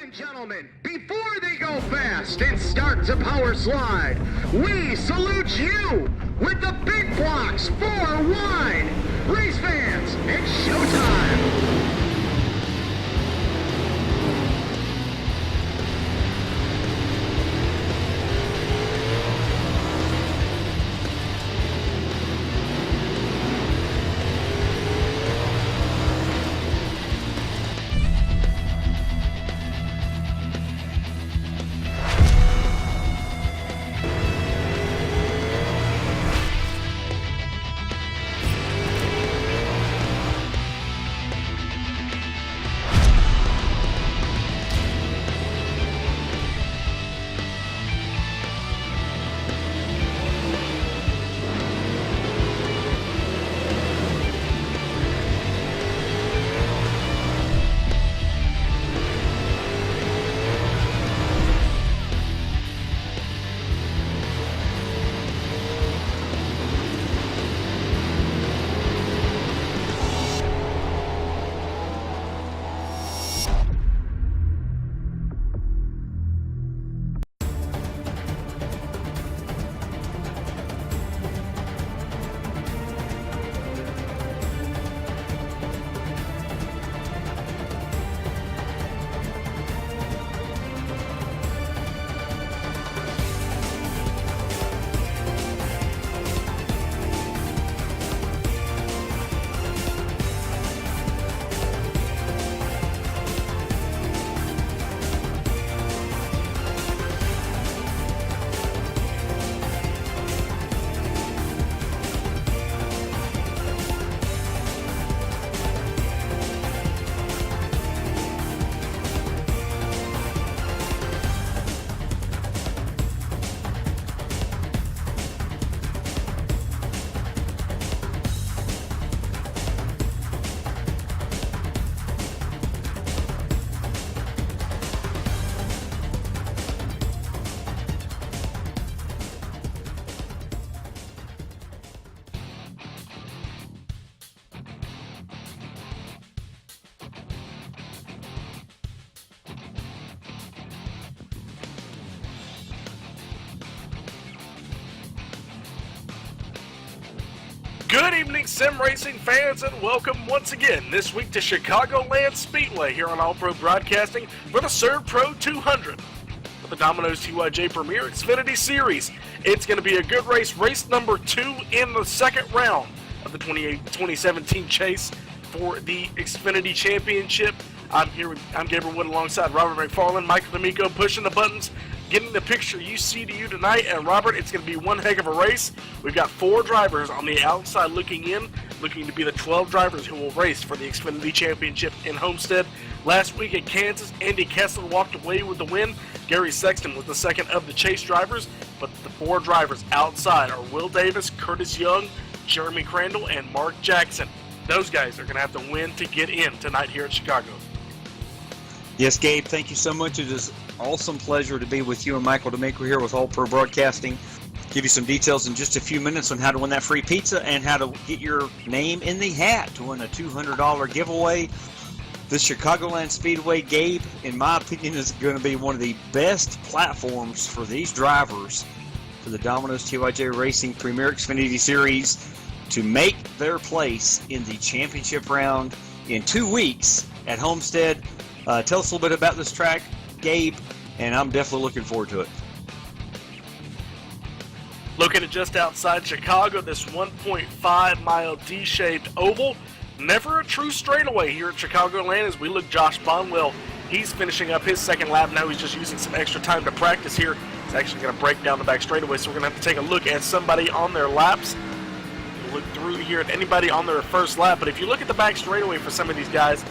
and gentlemen, before they go fast and start to power slide, we salute you with the big blocks for wine. Race fans, it's showtime. Good evening, sim racing fans, and welcome once again this week to Chicagoland Speedway here on All Pro Broadcasting for the Serve Pro 200 for the Domino's TYJ Premier Xfinity Series. It's going to be a good race, race number 2 in the second round of the 2017 chase for the Xfinity Championship. I'm Gabriel Wood alongside Robert McFarland, Michael D'Amico pushing the buttons, getting the picture you see to you tonight. And Robert, it's going to be one heck of a race. We've got 4 drivers on the outside looking in, looking to be the 12 drivers who will race for the Xfinity Championship in Homestead. Last week at Kansas, Andy Kessler walked away with the win. Gary Sexton was the second of the chase drivers, but the 4 drivers outside are Will Davis, Curtis Young, Jeremy Crandall, and Mark Jackson. Those guys are going to have to win to get in tonight here at Chicago. Yes, Gabe, thank you so much. It is awesome pleasure to be with you and Michael D'Amico here with All Pro Broadcasting. Give you some details in just a few minutes on how to win that free pizza and how to get your name in the hat to win a $200 giveaway. The Chicagoland Speedway, Gabe, in my opinion, is going to be one of the best platforms for these drivers for the Domino's TYJ Racing Premier Xfinity Series to make their place in the championship round in 2 weeks at Homestead. Tell us a little bit about this track, Gabe, and I'm definitely looking forward to it. Located just outside Chicago, this 1.5-mile D-shaped oval. Never a true straightaway here at Chicagoland as we look Josh Bonwell. He's finishing up his second lap now. He's just using some extra time to practice here. He's actually going to break down the back straightaway, so we're going to have to take a look at somebody on their laps. We'll look through here at anybody on their first lap, but if you look at the back straightaway for some of these guys,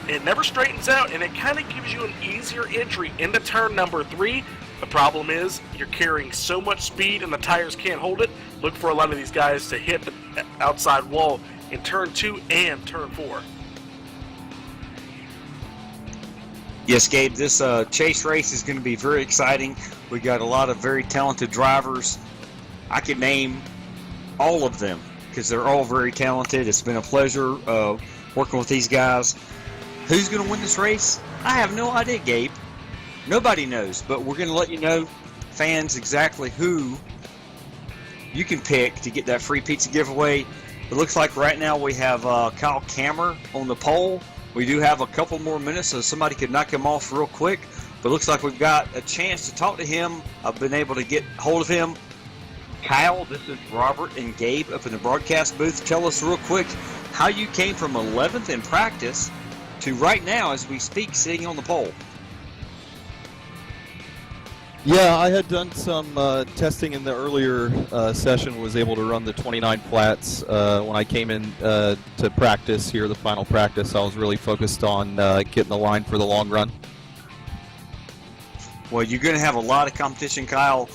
it never straightens out, and it kind of gives you an easier entry into turn number 3. The problem is you're carrying so much speed and the tires can't hold it. Look for a lot of these guys to hit the outside wall in turn 2 and turn 4. Yes, Gabe, this chase race is going to be very exciting. We got a lot of very talented drivers. I could name all of them because they're all very talented. It's been a pleasure working with these guys. Who's going to win this race? I have no idea, Gabe. Nobody knows, but we're going to let you know, fans, exactly who you can pick to get that free pizza giveaway. It looks like right now we have Kyle Kammer on the pole. We do have a couple more minutes, so somebody could knock him off real quick. But it looks like we've got a chance to talk to him. I've been able to get hold of him. Kyle, this is Robert and Gabe up in the broadcast booth. Tell us real quick how you came from 11th in practice to right now, as we speak, sitting on the pole. Yeah, I had done some testing in the earlier session, was able to run the 29 flats. When I came in to practice here, the final practice, I was really focused on getting the line for the long run. Well, you're going to have a lot of competition, Kyle.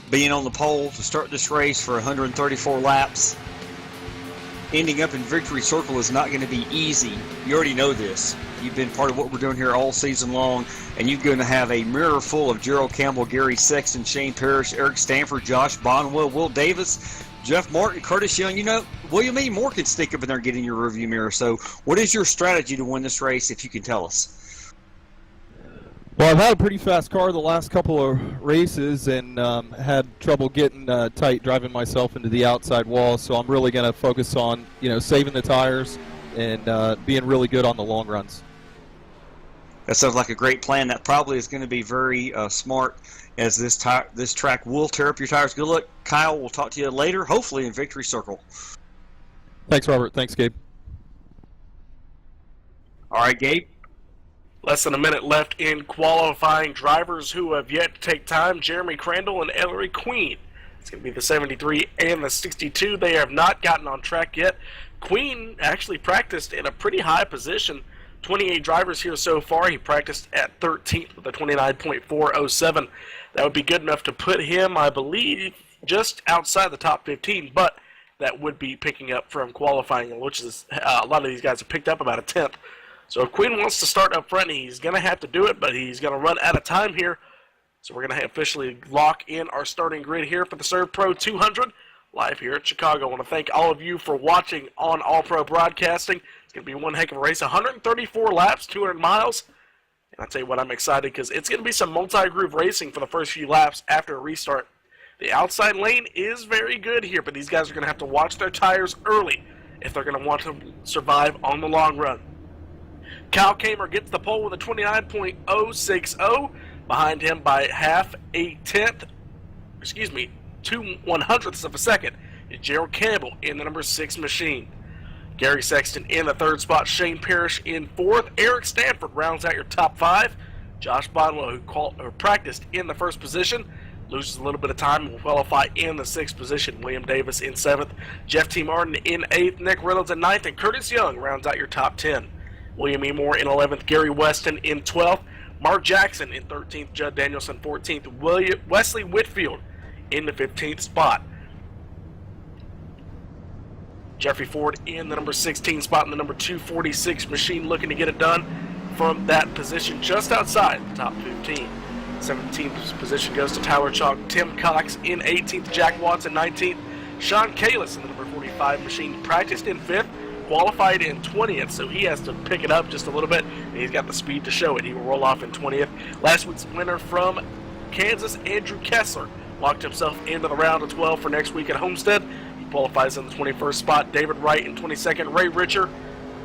Being on the pole to start this race for 134 laps, ending up in victory circle is not going to be easy. You already know this. You've been part of what we're doing here all season long, and you're going to have a mirror full of Gerald Campbell, Gary Sexton, Shane Parrish, Eric Stanford, Josh Bonwell, Will Davis, Jeff Martin, Curtis Young. You know, William E. Moore can sneak up in there and get in your rearview mirror. So what is your strategy to win this race, if you can tell us? Well, I've had a pretty fast car the last couple of races and had trouble getting tight, driving myself into the outside wall. So I'm really going to focus on, saving the tires and being really good on the long runs. That sounds like a great plan. That probably is going to be very smart, as this track will tear up your tires. Good luck, Kyle. We'll talk to you later, hopefully in victory circle. Thanks, Robert. Thanks, Gabe. All right, Gabe. Less than a minute left in qualifying. Drivers who have yet to take time, Jeremy Crandall and Ellery Queen. It's going to be the 73 and the 62. They have not gotten on track yet. Queen actually practiced in a pretty high position. 28 drivers here so far. He practiced at 13th with a 29.407. That would be good enough to put him, I believe, just outside the top 15, but that would be picking up from qualifying, which is a lot of these guys have picked up about a 10th. So if Queen wants to start up front, he's going to have to do it, but he's going to run out of time here. So we're going to officially lock in our starting grid here for the Serve Pro 200 live here at Chicago. I want to thank all of you for watching on All Pro Broadcasting. It's going to be one heck of a race, 134 laps, 200 miles. And I'll tell you what, I'm excited because it's going to be some multi-groove racing for the first few laps after a restart. The outside lane is very good here, but these guys are going to have to watch their tires early if they're going to want to survive on the long run. Kyle Kammer gets the pole with a 29.060. Behind him by two one-hundredths of a second is Gerald Campbell in the number 6 machine. Gary Sexton in the 3rd spot. Shane Parrish in 4th. Eric Stanford rounds out your top 5. Josh Bonwell, who practiced in the 1st position, loses a little bit of time and will qualify in the 6th position. William Davis in 7th. Jeff T. Martin in 8th. Nick Reynolds in 9th. And Curtis Young rounds out your top 10. William E. Moore in 11th. Gary Weston in 12th. Mark Jackson in 13th. Judd Danielson 14th. Wesley Whitfield in the 15th spot. Jeffrey Ford in the number 16 spot in the number 246 machine, looking to get it done from that position just outside the top 15. 17th position goes to Tyler Chalk. Tim Cox in 18th. Jack Watts in 19th. Sean Kalis in the number 45 machine practiced in 5th. Qualified in 20th, so he has to pick it up just a little bit, and he's got the speed to show it. He will roll off in 20th. Last week's winner from Kansas, Andrew Kessler, locked himself into the round of 12 for next week at Homestead. He qualifies in the 21st spot. David Wright in 22nd. Ray Richer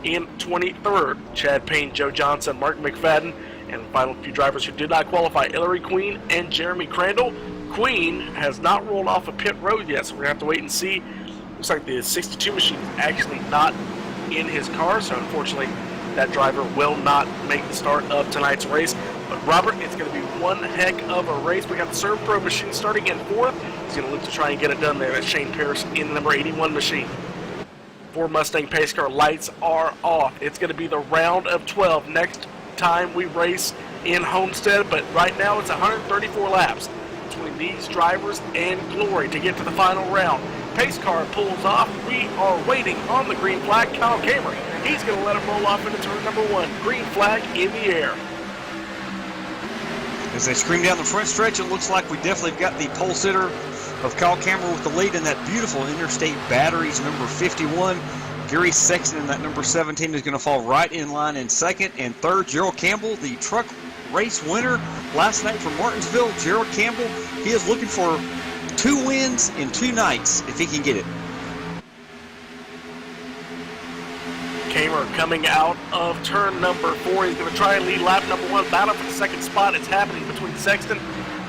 in 23rd. Chad Payne, Joe Johnson, Mark McFadden, and the final few drivers who did not qualify, Ellery Queen and Jeremy Crandall. Queen has not rolled off a pit road yet, so we're going to have to wait and see. Looks like the 62 machine is actually not in his car, so unfortunately that driver will not make the start of tonight's race. But Robert, it's going to be one heck of a race. We got the Serve Pro machine starting in 4th. He's going to look to try and get it done there. That's Shane Parrish in the number 81 machine. Ford Mustang pace car lights are off. It's going to be the round of 12 next time we race in Homestead, but right now it's 134 laps between these drivers and Glory to get to the final round. Pace car pulls off. We are waiting on the green flag. Kyle Kammer, he's going to let him roll off into turn number 1. Green flag in the air. As they scream down the front stretch, it looks like we definitely got the pole sitter of Kyle Kammer with the lead in that beautiful Interstate Batteries number 51. Gary Sexton in that number 17 is going to fall right in line in second. And third, Gerald Campbell, the truck race winner last night from Martinsville. Gerald Campbell, he is looking for 2 wins in 2 nights if he can get it. Kamer coming out of turn number 4. He's going to try and lead lap number 1. Battle for the second spot. It's happening between Sexton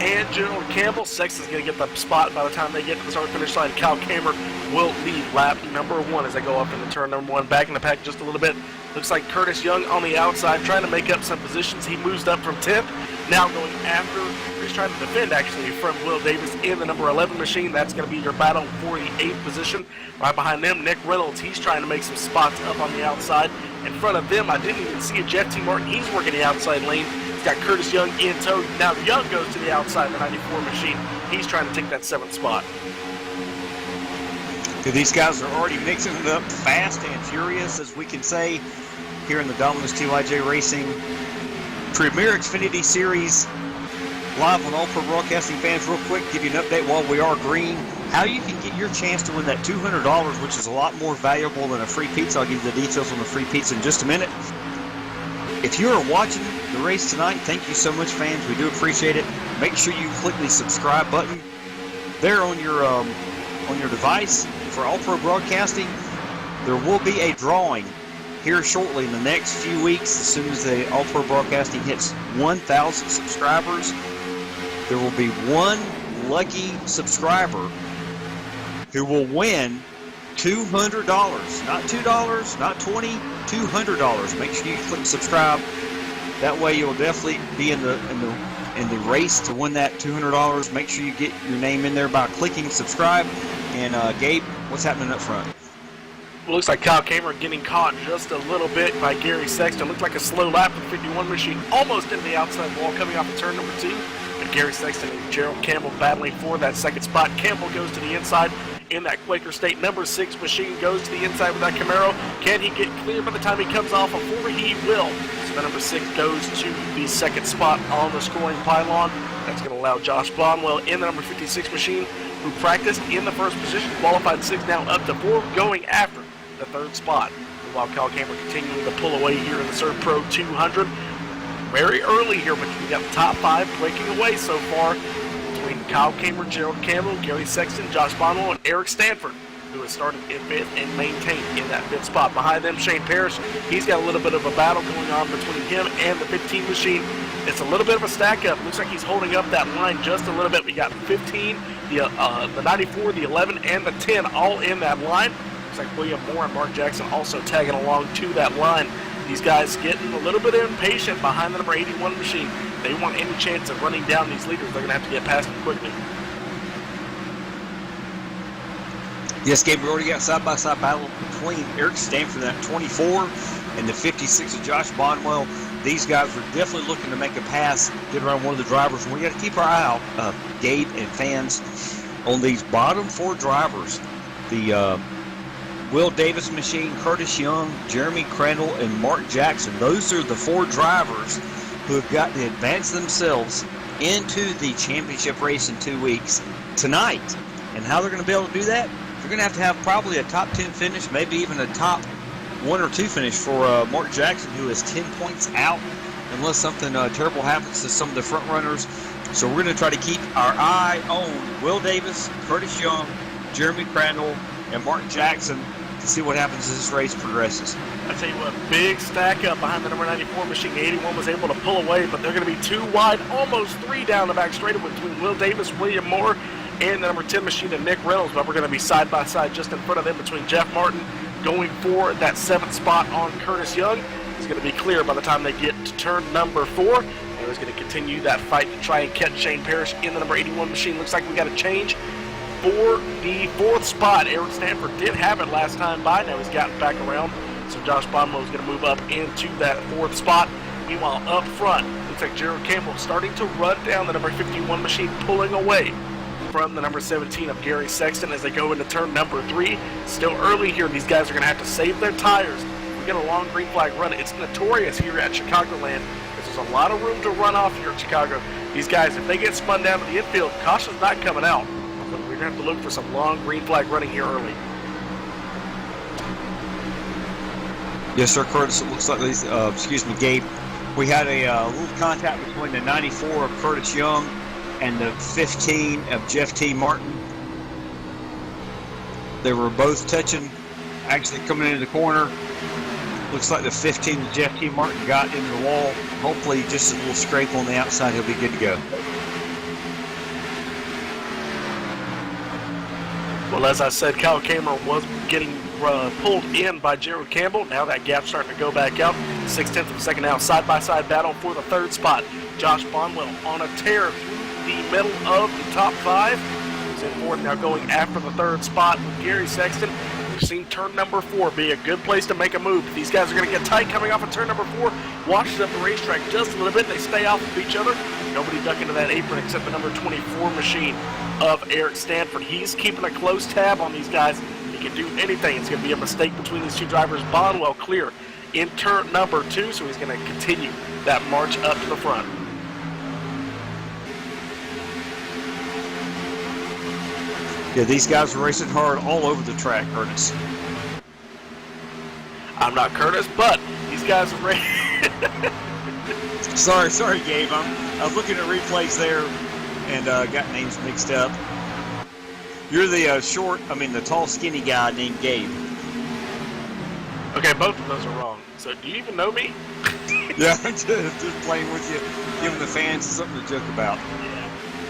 and Gerald Campbell. Sexton's going to get the spot by the time they get to the start-finish line. Kyle Kamer will lead lap number 1 as they go up into turn number 1. Back in the pack just a little bit. Looks like Curtis Young on the outside trying to make up some positions. He moves up from 10th. Now going after, he's trying to defend actually from Will Davis in the number 11 machine. That's going to be your battle for the 8th position. Right behind them, Nick Reynolds. He's trying to make some spots up on the outside. In front of them, I didn't even see a Jeff T. Martin. He's working the outside lane. He's got Curtis Young in tow. Now Young goes to the outside, the 94 machine. He's trying to take that 7th spot. These guys are already mixing it up fast and furious, as we can say, here in the Domino's TYJ Racing Premier Xfinity Series live on All Pro Broadcasting. Fans, real quick, give you an update while we are green. How you can get your chance to win that $200, which is a lot more valuable than a free pizza. I'll give you the details on the free pizza in just a minute. If you are watching the race tonight, thank you so much, fans. We do appreciate it. Make sure you click the subscribe button there on your device for All Pro Broadcasting. There will be a drawing here shortly in the next few weeks. As soon as the All Pro Broadcasting hits 1,000 subscribers, there will be one lucky subscriber who will win $200. Not $2, not $20, $200. Make sure you click subscribe. That way you'll definitely be in the race to win that $200. Make sure you get your name in there by clicking subscribe. And Gabe, what's happening up front? Looks like Kyle Kamer getting caught just a little bit by Gary Sexton. Looked like a slow lap with the 51 machine almost into the outside wall coming off of turn number 2. But Gary Sexton and Gerald Campbell battling for that second spot. Campbell goes to the inside in that Quaker State number 6 machine, goes to the inside with that Camaro. Can he get clear by the time he comes off of 4? He will. So the number 6 goes to the second spot on the scoring pylon. That's going to allow Josh Bonwell in the number 56 machine, who practiced in the first position, qualified 6, now up to 4, going after the 3rd spot. While Kyle Kamer continuing to pull away here in the Serve Pro 200. Very early here, but we got the top 5 breaking away so far between Kyle Kamer, Gerald Campbell, Gary Sexton, Josh Bonwell, and Eric Stanford, who has started in 5th and maintained in that 5th spot. Behind them, Shane Parrish. He's got a little bit of a battle going on between him and the 15 machine. It's a little bit of a stack up. Looks like he's holding up that line just a little bit. We got 15, the 94, the 11, and the 10 all in that line. Looks like William Moore and Mark Jackson also tagging along to that line. These guys getting a little bit impatient behind the number 81 machine. They want any chance of running down these leaders. They're going to have to get past them quickly. Yes, Gabe, we already got side-by-side battle between Eric Stanford at 24 and the 56 of Josh Bonwell. These guys are definitely looking to make a pass, get around one of the drivers, and we got to keep our eye out, Gabe and fans, on these bottom 4 drivers. The Will Davis machine, Curtis Young, Jeremy Crandall, and Mark Jackson. Those are the 4 drivers who have got to advance themselves into the championship race in 2 weeks tonight. And how they're going to be able to do that? They're going to have probably a top 10 finish, maybe even a top 1 or 2 finish for Mark Jackson, who is 10 points out unless something terrible happens to some of the front runners. So we're going to try to keep our eye on Will Davis, Curtis Young, Jeremy Crandall, and Mark Jackson to see what happens as this race progresses. I tell you what, big stack up behind the number 94 machine. The 81 was able to pull away, but they're going to be 2 wide, almost 3 down the back straightaway between Will Davis, William Moore, and the number 10 machine and Nick Reynolds. But we're going to be side by side just in front of them between Jeff Martin going for that 7th spot on Curtis Young. He's going to be clear by the time they get to turn number 4. And he's going to continue that fight to try and catch Shane Parrish in the number 81 machine. Looks like we got a change for the 4th spot. Eric Stanford did have it last time by. Now he's gotten back around. So Josh Bonwell is going to move up into that 4th spot. Meanwhile, up front, looks like Gerald Campbell starting to run down the number 51 machine, pulling away from the number 17 of Gary Sexton as they go into turn number 3. Still early here. These guys are going to have to save their tires. We get a long green flag run. It's notorious here at Chicagoland because there's a lot of room to run off here at Chicago. These guys, if they get spun down to the infield, caution's not coming out. But we're going to have to look for some long green flag running here early. Yes, sir, Curtis. It looks like these, Gabe. We had a little contact between the 94 of Curtis Young and the 15 of Jeff T. Martin. They were both touching, actually coming into the corner. Looks like the 15 of Jeff T. Martin got into the wall. Hopefully just a little scrape on the outside, he'll be good to go. Well, as I said, Kyle Cameron was getting pulled in by Gerald Campbell. Now that gap's starting to go back out. 6/10 of a second now, side-by-side battle for the third spot. Josh Bonwell on a tear through the middle of the top 5. He's in fourth now, going after the third spot with Gary Sexton. We've seen turn number 4 be a good place to make a move. These guys are going to get tight coming off of turn number 4. Washes up the racetrack just a little bit. They stay off of each other. Nobody ducking to that apron except the number 24 machine of Eric Stanford. He's keeping a close tab on these guys. He can do anything. It's going to be a mistake between these two drivers. Bonwell clear in turn number 2, so he's going to continue that march up to the front. Yeah, these guys are racing hard all over the track, Curtis. I'm not Curtis, but these guys are racing. Sorry, Gabe. I was looking at replays there and got names mixed up. You're the the tall, skinny guy named Gabe. Okay, both of those are wrong. So, do you even know me? Yeah, I'm just playing with you, giving the fans something to joke about.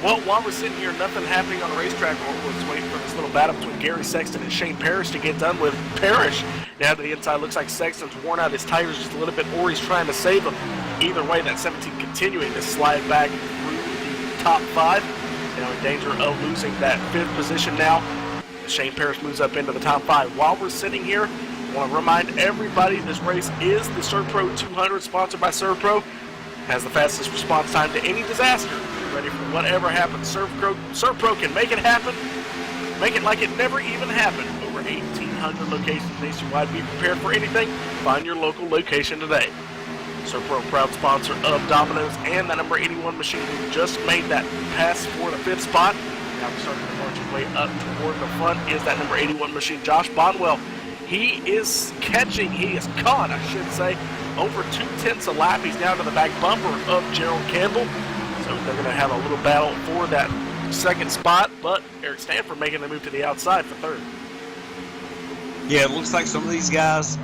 Well, while we're sitting here, nothing happening on the racetrack. We're just waiting for this little battle between Gary Sexton and Shane Parrish to get done with. Parrish, now to the inside, looks like Sexton's worn out his tires just a little bit, or he's trying to save them. Either way, that 17 continuing to slide back through the top 5. Now in danger of losing that 5th position now. Shane Parrish moves up into the top 5. While we're sitting here, I want to remind everybody this race is the ServPro 200, sponsored by ServPro. Has the fastest response time to any disaster. Ready for whatever happens. ServPro can make it happen. Make it like it never even happened. Over 1,800 locations nationwide. Be prepared for anything. Find your local location today. ServPro, proud sponsor of Domino's and the number 81 machine who just made that pass for the 5th spot. Now we're starting to march his way up toward the front is that number 81 machine, Josh Bonwell. He is caught, I should say, over 2/10 a lap. He's down to the back bumper of Gerald Campbell. So they're going to have a little battle for that 2nd spot, but Eric Stanford making the move to the outside for 3rd. Yeah, it looks like some of these guys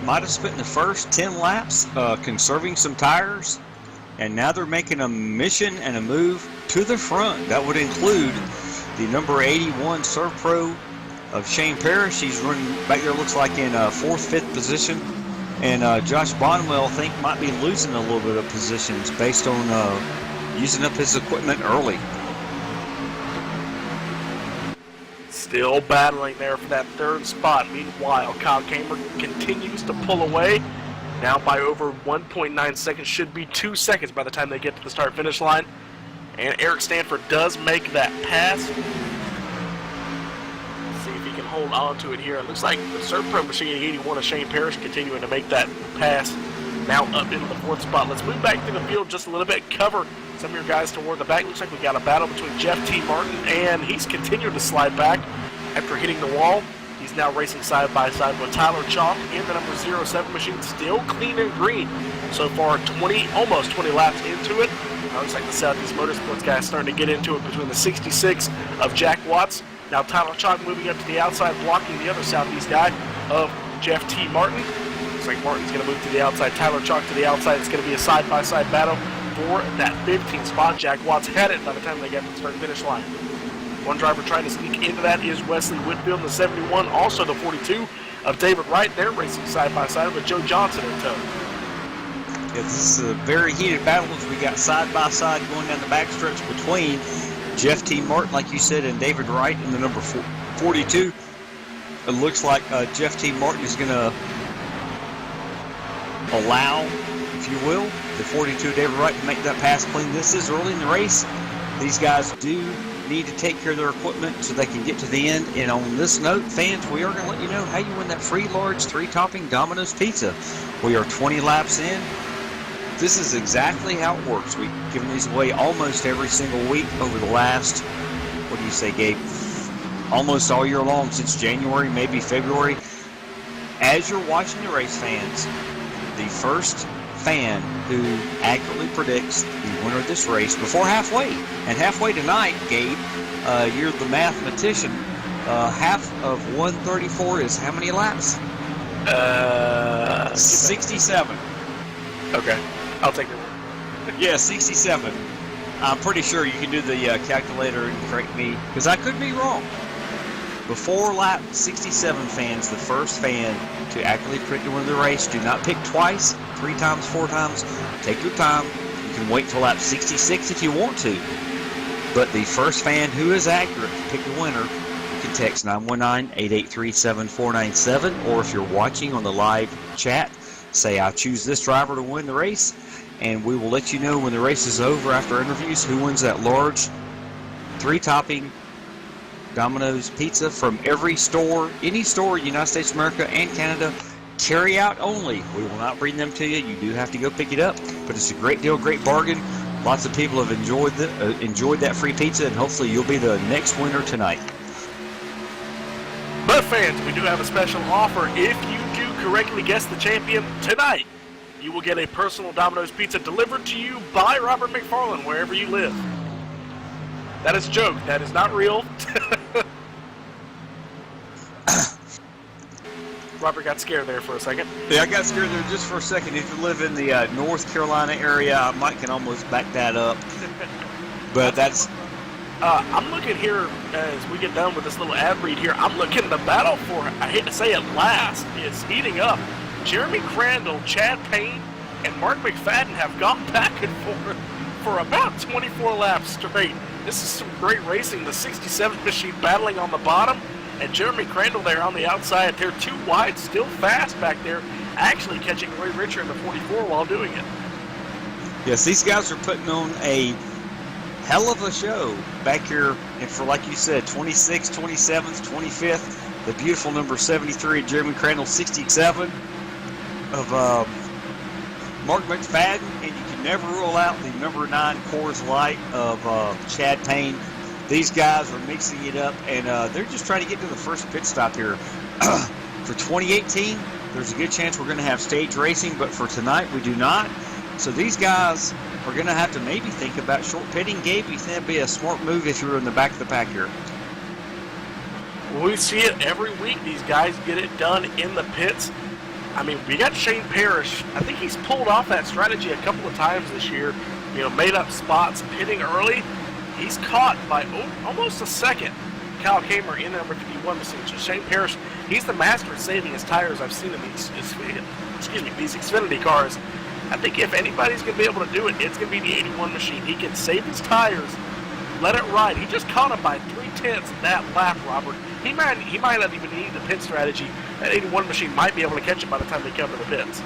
might have spent the first 10 laps conserving some tires, and now they're making a mission and a move to the front. That would include the number 81 ServPro of Shane Parrish. He's running back there, looks like in 4th, 5th position. And Josh Bonwell, I think, might be losing a little bit of positions based on using up his equipment early. Still battling there for that 3rd spot. Meanwhile, Kyle Cameron continues to pull away. Now by over 1.9 seconds, should be 2 seconds by the time they get to the start-finish line. And Eric Stanford does make that pass. Let's see if he can hold on to it here. It looks like the ServPro machine 81 of Shane Parrish continuing to make that pass. Now up into the 4th spot. Let's move back through the field just a little bit, cover some of your guys toward the back. Looks like we got a battle between Jeff T. Martin, and he's continued to slide back after hitting the wall. He's now racing side by side with Tyler Chalk in the number 07 machine, still clean and green. So far, almost 20 laps into it. Looks like the Southeast Motorsports guy starting to get into it between the 66 of Jack Watts. Now Tyler Chalk moving up to the outside, blocking the other Southeast guy of Jeff T. Martin. Looks like Martin's going to move to the outside. Tyler Chalk to the outside. It's going to be a side-by-side battle for that 15th spot. Jack Watts had it by the time they get to the start-finish line. One driver trying to sneak into that is Wesley Whitfield in the 71. Also the 42 of David Wright. They're racing side-by-side with Joe Johnson in tow. Yeah, this is a very heated battle as we got side-by-side going down the backstretch between Jeff T. Martin, like you said, and David Wright in the number 42. It looks like Jeff T. Martin is going to allow, if you will, the 42 David Wright to make that pass clean. This is early in the race. These guys do need to take care of their equipment so they can get to the end. And on this note, fans, we are going to let you know how you win that free large 3-topping Domino's pizza. We are 20 laps in. This is exactly how it works. We've given these away almost every single week over the last, what do you say, Gabe? Almost all year long since January, maybe February. as you're watching the race, fans, the first fan who accurately predicts the winner of this race before halfway, and halfway tonight, Gabe, you're the mathematician. Half of 134 is how many laps? 67. Okay, I'll take it. Yeah, 67. I'm pretty sure you can do the calculator and correct me, because I could be wrong. Before lap 67, fans, the first fan to accurately predict the winner of the race, do not pick twice, 3 times, 4 times. Take your time. You can wait till lap 66 if you want to. But the first fan who is accurate to pick the winner, you can text 919-883-7497, or if you're watching on the live chat, say, I choose this driver to win the race, and we will let you know when the race is over after interviews who wins that large 3-topping Domino's pizza from every store, any store, United States of America and Canada, carry out only. We will not bring them to you. You do have to go pick it up, but it's a great deal, great bargain. Lots of people have enjoyed that free pizza, and hopefully you'll be the next winner tonight. But fans, we do have a special offer. If you do correctly guess the champion tonight, you will get a personal Domino's pizza delivered to you by Robert McFarland wherever you live. That is a joke. That is not real. Robert got scared there for a second. Yeah, I got scared there just for a second. If you live in the North Carolina area, Mike can almost back that up. But that's... I'm looking here as we get done with this little ad read here. I'm looking the battle for, I hate to say it, last is heating up. Jeremy Crandall, Chad Payne, and Mark McFadden have gone back and forth for about 24 laps straight. This is some great racing. The 67 machine battling on the bottom, and Jeremy Crandall there on the outside. They're too wide, still fast back there, actually catching Ray Richer in the 44 while doing it. Yes, these guys are putting on a hell of a show back here, and for, like you said, 26th, 27th, 25th, the beautiful number 73, Jeremy Crandall, 67 of Mark McFadden, and you can never rule out the number 9 Coors Light of Chad Payne. These guys are mixing it up, and they're just trying to get to the first pit stop here. For 2018, there's a good chance we're going to have stage racing, but for tonight, we do not. So these guys are going to have to maybe think about short pitting. Gabe, you think that'd be a smart move if you were in the back of the pack here? Well, we see it every week. These guys get it done in the pits. I mean, we got Shane Parrish. I think he's pulled off that strategy a couple of times this year. You know, made up spots, pitting early. He's caught by almost a second Kyle Kamer in the number 51 machine. So Shane Parrish, he's the master of saving his tires. I've seen him in these Xfinity cars. I think if anybody's going to be able to do it, it's going to be the 81 machine. He can save his tires, let it ride. He just caught him by 3/10 that lap, Robert. He might not even need the pit strategy. That 81 machine might be able to catch him by the time they come to the pits.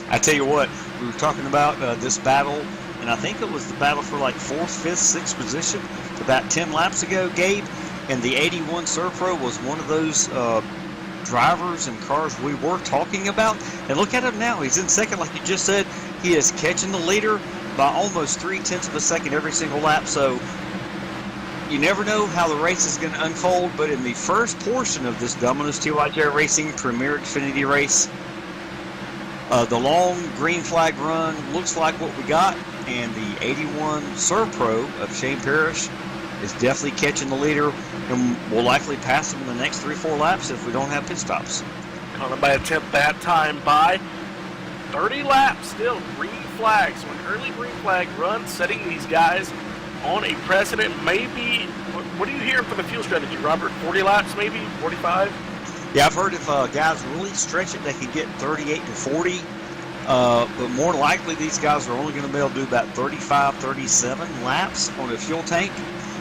I tell you what, we were talking about this battle, and I think it was the battle for like 4th, 5th, 6th position about 10 laps ago, Gabe, and the 81 Serpro was one of those drivers and cars we were talking about. And look at him now. He's in second, like you just said. He is catching the leader by almost 3/10 of a second every single lap. So you never know how the race is going to unfold, but in the first portion of this Domino's TYJ Racing Premier Xfinity race, the long green flag run looks like what we got, and the 81 Serpro of Shane Parrish is definitely catching the leader, and will likely pass him in the next 3-4 laps if we don't have pit stops. Caught him by a 10th that time by 30 laps still. Green flag, so an early green flag run setting these guys on a precedent. Maybe, what are you hearing for the fuel strategy, Robert? 40 laps maybe? 45? Yeah, I've heard if guys really stretch it, they can get 38 to 40. But more likely, these guys are only going to be able to do about 35, 37 laps on a fuel tank.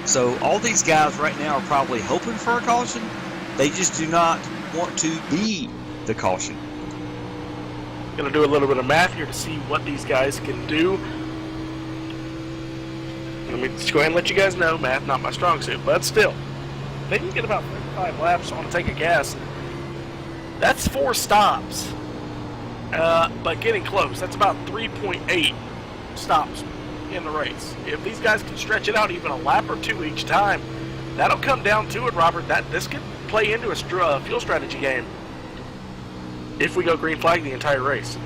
So all these guys right now are probably hoping for a caution. They just do not want to be the caution. Going to do a little bit of math here to see what these guys can do. Let me just go ahead and let you guys know, math not my strong suit, but still, they can get about 35 laps on a tank of gas. That's 4 stops, but getting close. That's about 3.8 stops in the race. If these guys can stretch it out even a lap or 2 each time, that'll come down to it, Robert. This could play into a fuel strategy game. if we go green flag the entire race.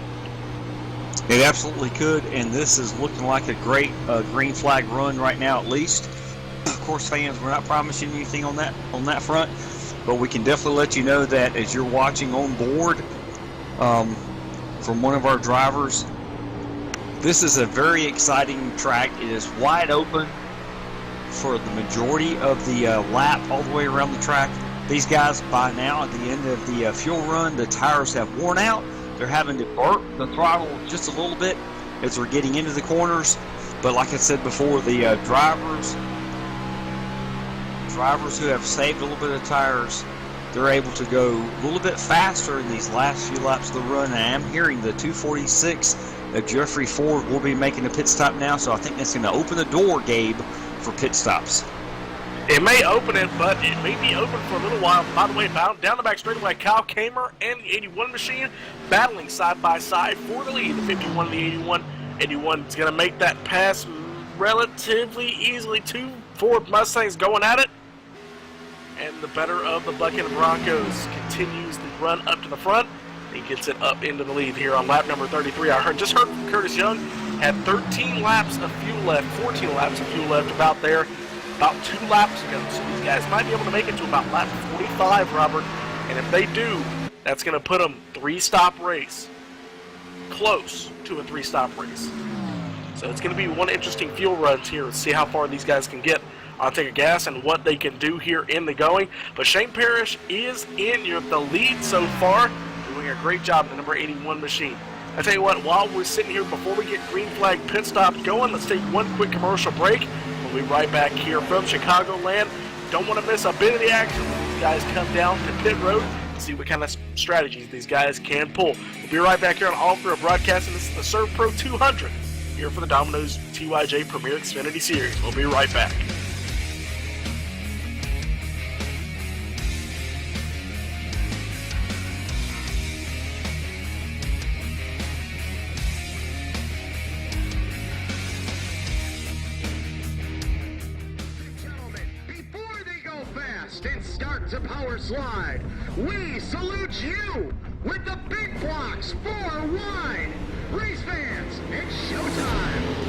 It absolutely could, and this is looking like a great green flag run right now, at least. Of course, fans, we're not promising anything on that front, but we can definitely let you know that as you're watching on board from one of our drivers, this is a very exciting track. It is wide open for the majority of the lap all the way around the track. These guys, by now, at the end of the fuel run, the tires have worn out. They're having to burp the throttle just a little bit as we're getting into the corners. But like I said before, the drivers who have saved a little bit of tires, they're able to go a little bit faster in these last few laps of the run. And I am hearing the 246 of Jeffrey Ford will be making a pit stop now, so I think that's going to open the door, Gabe, for pit stops. It may open it, but it may be open for a little while. By the way, down the back straightaway, Kyle Kamer and the 81 machine battling side by side for the lead. The 51 and the 81. 81 is going to make that pass relatively easily. 2 Ford Mustangs going at it. And the better of the Bucket Broncos continues the run up to the front. He gets it up into the lead here on lap number 33. I just heard from Curtis Young, had 13 laps of fuel left, 14 laps of fuel left about 2 laps ago. So these guys might be able to make it to about lap 45, Robert. And if they do, that's going to put them 3-stop race. Close to a 3-stop race. So it's going to be one interesting fuel runs here to see how far these guys can get on tank of gas and what they can do here in the going. But Shane Parrish is in the lead so far, doing a great job in the number 81 machine. I tell you what, while we're sitting here before we get green flag pit stops going, let's take one quick commercial break. We'll be right back here from Chicagoland. Don't want to miss a bit of the action when these guys come down to pit road and see what kind of strategies these guys can pull. We'll be right back here on All Pro Broadcasting. This is the Serve Pro 200 here for the Domino's TYJ Premier Xfinity Series. We'll be right back. And start to power slide. We salute you with the big blocks 4 wide. Race fans, it's showtime.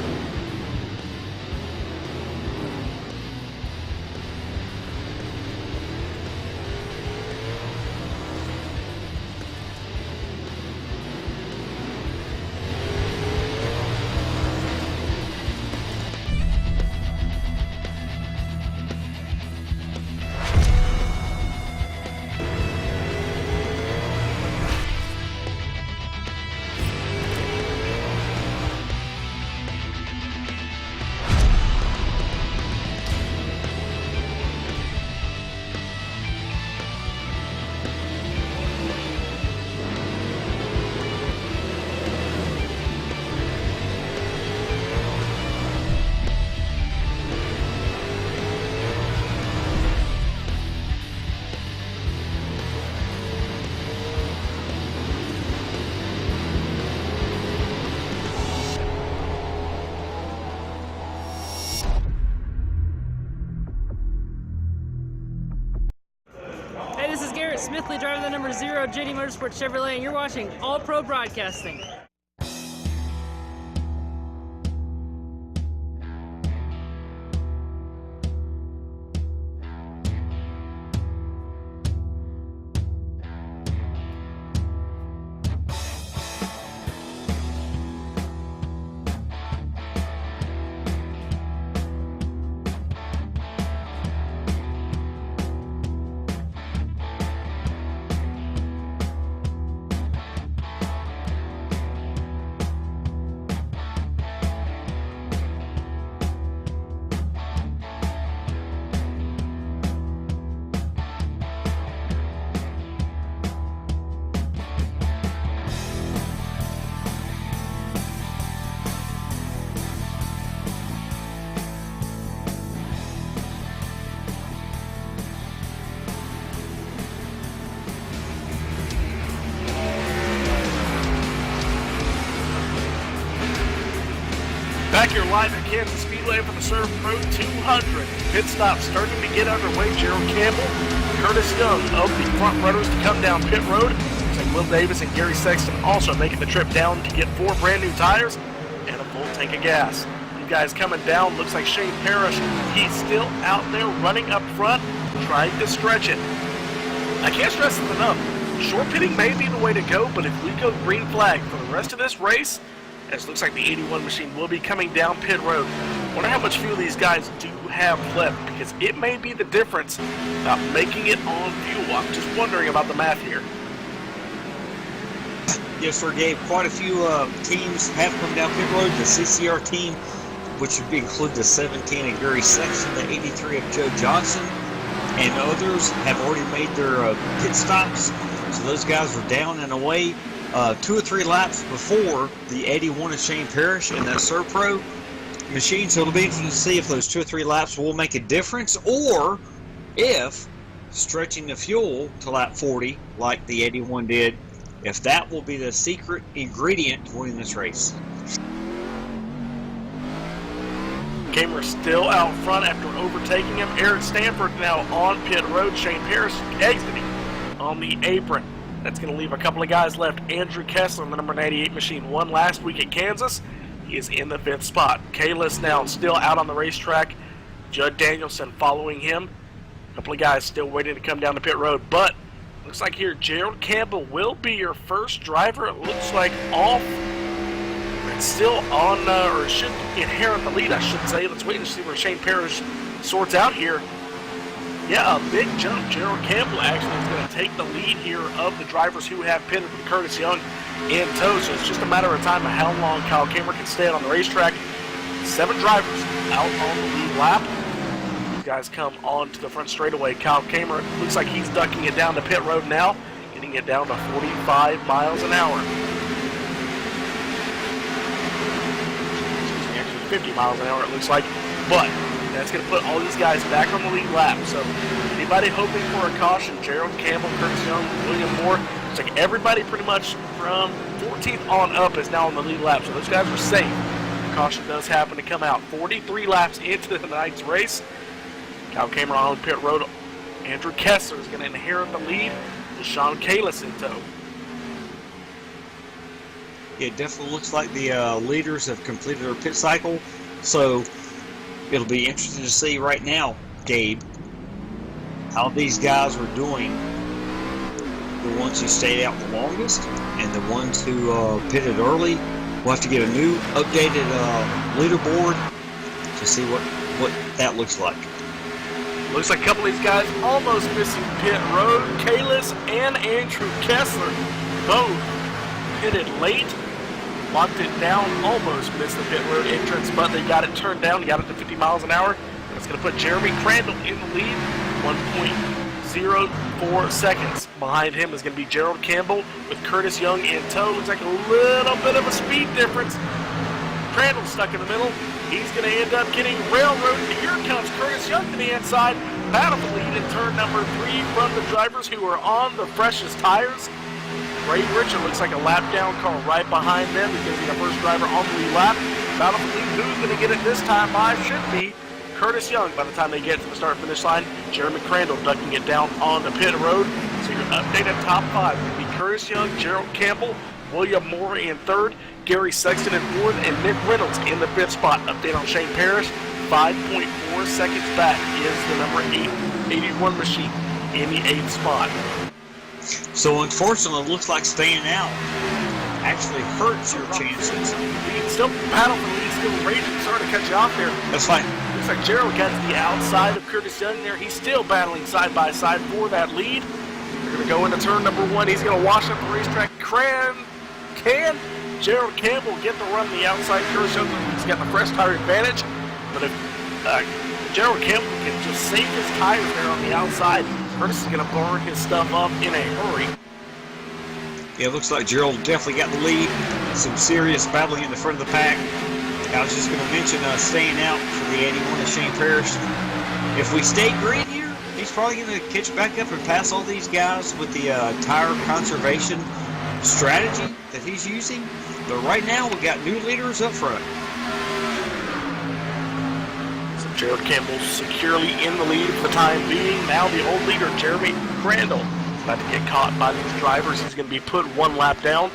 Smithley driving the number 0 JD Motorsports Chevrolet, and you're watching All Pro Broadcasting. Back here live at Kansas Speedway for the Serve Pro 200. Pit stop starting to get underway. Gerald Campbell, Curtis Young of the front runners to come down pit road. It's a Will Davis and Gary Sexton also making the trip down to get 4 brand new tires and a full tank of gas. You guys coming down, looks like Shane Parrish, he's still out there running up front, trying to stretch it. I can't stress this enough. Short pitting may be the way to go, but if we go green flag for the rest of this race, as it looks like the 81 machine will be coming down pit road. I wonder how much fuel these guys do have left, because it may be the difference about making it on fuel. I'm just wondering about the math here. Yes, sir, Gabe. Quite a few teams have come down pit road. The CCR team, which would include the 17 of Gary Sexton, the 83 of Joe Johnson, and others have already made their pit stops. So those guys were down and away 2 or 3 laps before the 81 of Shane Parrish and that Serpro machine. So it'll be interesting to see if those 2 or 3 laps will make a difference, or if stretching the fuel to lap 40 like the 81 did, if that will be the secret ingredient to winning this race. Gamer still out front after overtaking him. Eric Stanford now on pit road. Shane Parrish exiting on the apron. That's going to leave a couple of guys left. Andrew Kessler, the number 98 machine, won last week at Kansas. He is in the 5th spot. Kalis now still out on the racetrack. Judd Danielson following him. A couple of guys still waiting to come down the pit road, but looks like here Gerald Campbell will be your first driver. It looks like off. It's still on, or should inherit the lead, I should say. Let's wait and see where Shane Parrish sorts out here. Yeah, a big jump. Gerald Campbell actually is going to take the lead here of the drivers who have pitted with Curtis Young in tow. So it's just a matter of time of how long Kyle Kamer can stay on the racetrack. 7 drivers out on the lead lap. These guys come on to the front straightaway. Kyle Kamer looks like he's ducking it down to pit road now, getting it down to 45 miles an hour. Actually 50 miles an hour it looks like, but that's going to put all these guys back on the lead lap. So anybody hoping for a caution, Gerald Campbell, Curtis Young, William Moore, it's like everybody pretty much from 14th on up is now on the lead lap. So those guys are safe. Caution does happen to come out. 43 laps into the night's race. Kyle Kamer on pit road. Andrew Kessler is going to inherit the lead with Sean Kalis in tow. It definitely looks like the leaders have completed their pit cycle. So it'll be interesting to see right now, Gabe, how these guys are doing. The ones who stayed out the longest and the ones who pitted early. We'll have to get a new updated leaderboard to see what that looks like. Looks like a couple of these guys almost missing pit road. Kalis and Andrew Kessler both pitted late. Locked it down, almost missed the pit road entrance, but they got it turned down, got it to 50 miles an hour. And it's going to put Jeremy Crandall in the lead, 1.04 seconds. Behind him is going to be Gerald Campbell with Curtis Young in tow. Looks like a little bit of a speed difference. Crandall stuck in the middle. He's going to end up getting railroaded. Here comes Curtis Young to the inside. Battle the lead in turn number 3 from the drivers who are on the freshest tires. Ray Richard looks like a lap down car right behind them. He's going to be the first driver on the lead lap. Battle the lead. Who's going to get it this time by? Should be Curtis Young by the time they get to the start-finish line. Jeremy Crandall ducking it down on the pit road. So your updated top 5 would be Curtis Young, Gerald Campbell, William Moore in 3rd, Gary Sexton in 4th, and Nick Reynolds in the 5th spot. Update on Shane Parrish, 5.4 seconds back is the number 81 machine in the 8th spot. So unfortunately, it looks like staying out actually hurts your chances. You can still battle for the lead, still raging. Sorry to cut you off there. That's fine. Looks like Gerald got to the outside of Curtis Young there. He's still battling side by side for that lead. They're going to go into turn number 1. He's going to wash up the racetrack. Can Gerald Campbell get the run on the outside? Curtis Young, he's got the fresh tire advantage. But if Gerald Campbell can just save his tires there on the outside, Curtis is going to burn his stuff up in a hurry. Yeah, it looks like Gerald definitely got the lead. Some serious battling in the front of the pack. I was just going to mention staying out for the 81 of Shane Parrish. If we stay green here, he's probably going to catch back up and pass all these guys with the tire conservation strategy that he's using. But right now, we got new leaders up front. Gerald Campbell securely in the lead for the time being. Now the old leader, Jeremy Crandall, about to get caught by these drivers. He's going to be put 1 lap down.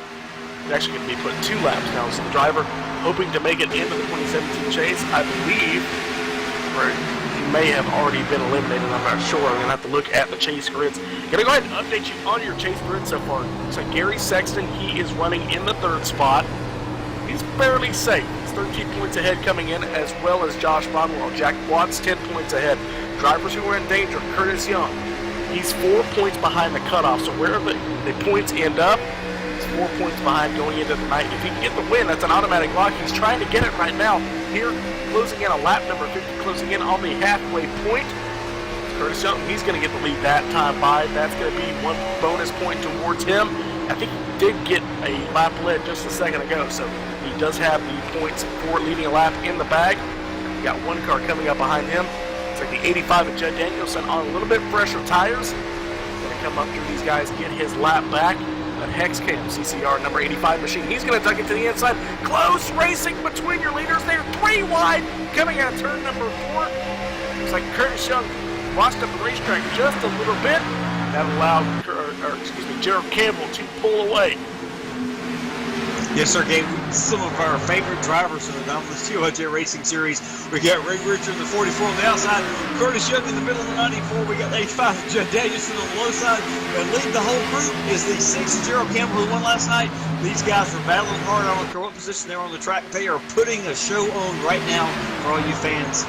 He's actually going to be put 2 laps down. So the driver hoping to make it into the 2017 chase, I believe, or he may have already been eliminated. I'm not sure. I'm going to have to look at the chase grids. Going to go ahead and update you on your chase grid so far. Looks like Gary Sexton, he is running in the 3rd spot. He's fairly safe. He's 13 points ahead coming in, as well as Josh Bonwell. Jack Watts 10 points ahead. Drivers who are in danger, Curtis Young. He's 4 points behind the cutoff, so where the points end up, he's 4 points behind going into the night. If he can get the win, that's an automatic lock. He's trying to get it right now. Here, closing in a lap number 50, closing in on the halfway point. Curtis Young, he's going to get the lead that time by. That's going to be 1 bonus point towards him. I think he did get a lap lead just a second ago, so he does have the points for leading a lap in the bag. We got 1 car coming up behind him. It's like the 85 of Judd Danielson on a little bit fresher tires. Going to come up through these guys, get his lap back. But Hexcam, CCR number 85 machine, he's going to tuck it to the inside. Close racing between your leaders. They're 3 wide coming out of turn number 4. Looks like Curtis Young lost up the racetrack just a little bit. That allowed, Gerald Campbell to pull away. Yes, sir, Gabe. Some of our favorite drivers in the Dominus UIJ Racing Series. We got Ray Richard in the 44 on the outside, Curtis Young in the middle of the 94. We got 85 Judd Danielson on the low side. And leading the whole group is the 6 Gerald Campbell who won last night. These guys are battling hard. I don't care what position they're on the track. They are putting a show on right now for all you fans.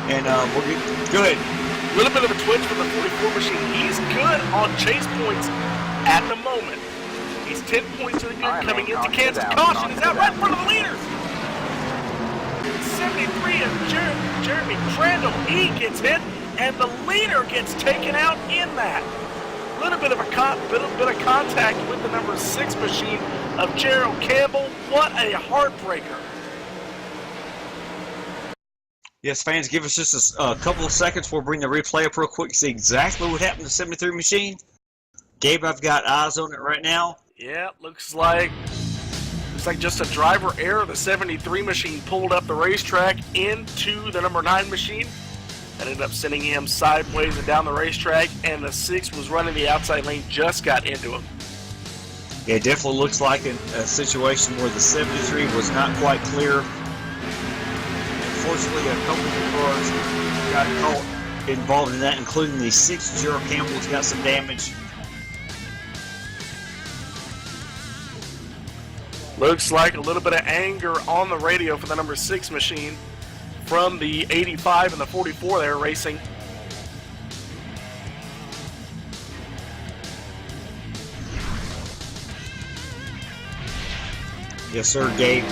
And we're good. Go ahead. A little bit of a twitch for the 44 machine. He's good on chase points at the moment. He's 10 points to the good coming into Kansas. Caution is out right in front of the leaders. 73 of Jeremy Crandall. He gets hit, and the leader gets taken out in that. A little bit of contact with the number 6 machine of Gerald Campbell. What a heartbreaker. Yes, fans, give us just a couple of seconds. We'll bring the replay up real quick, see exactly what happened to the 73 machine. Gabe, I've got eyes on it right now. Yeah, looks like just a driver error. The 73 machine pulled up the racetrack into the number 9 machine. That ended up sending him sideways and down the racetrack, and the 6 was running the outside lane, just got into him. Yeah, it definitely looks like a situation where the 73 was not quite clear. Unfortunately, a couple of cars got caught involved in that, including the 6 Gerald Campbell's got some damage. Looks like a little bit of anger on the radio for the number 6 machine from the 85 and the 44 there racing. Yes, sir, Gabe.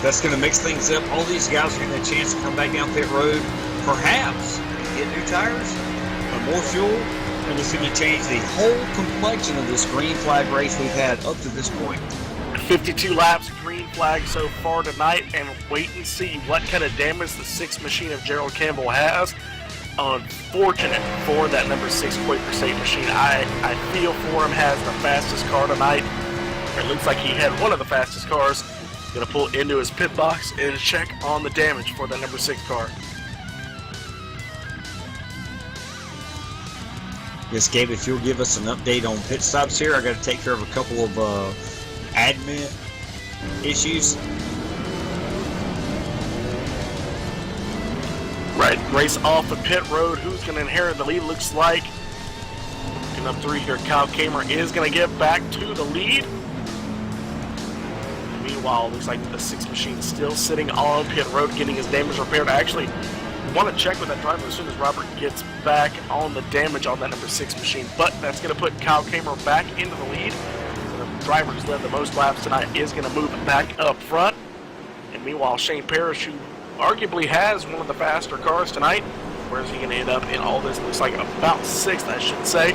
That's going to mix things up. All these guys are getting a chance to come back down pit road, perhaps get new tires, more fuel, and it's going to change the whole complexion of this green flag race we've had up to this point. 52 laps, green flag so far tonight, and wait and see what kind of damage the 6 machine of Gerald Campbell has. Unfortunate for that number 6 Quaker State machine. I feel for him, has the fastest car tonight. It looks like he had one of the fastest cars. Going to pull into his pit box and check on the damage for the number 6 car. Yes, Gabe, if you'll give us an update on pit stops here, I got to take care of a couple of admin issues. Right, race off of pit road. Who's going to inherit the lead? Looks like looking up through here, Kyle Kamer is going to get back to the lead. Meanwhile, looks like the 6 machine still sitting on pit road, getting his damage repaired. I actually want to check with that driver as soon as Robert gets back on the damage on that number 6 machine. But that's going to put Kyle Kamer back into the lead. The driver who's led the most laps tonight is going to move back up front. And meanwhile, Shane Parrish, who arguably has one of the faster cars tonight, where is he going to end up in all this? Looks like about 6th, I should say.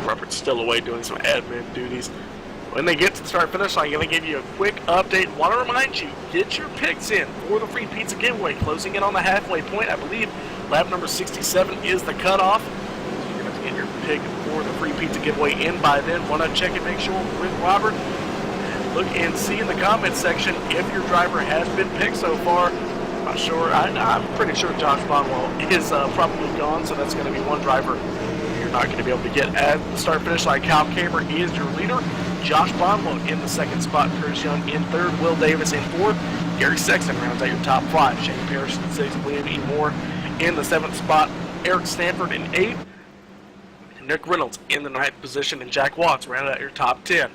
Robert's still away doing some admin duties. When they get to the start-finish line, I'm going to give you a quick update. Want to remind you, get your picks in for the free pizza giveaway. Closing in on the halfway point, I believe lap number 67 is the cutoff. So you're going to have to get your pick for the free pizza giveaway in by then. Want to check and make sure with Robert. And look and see in the comments section if your driver has been picked so far. not sure. I'm pretty sure Josh Bonwell is probably gone, so that's going to be one driver you're not going to be able to get at the start-finish line. Kyle Kamer is your leader. Josh Bonwell in the second spot. Curtis Young in third. Will Davis in fourth. Gary Sexton rounds out your top five. Shane Parrish in sixth. William E. Moore in the seventh spot. Eric Stanford in eighth. Nick Reynolds in the ninth position, and Jack Watts rounded out your top 10.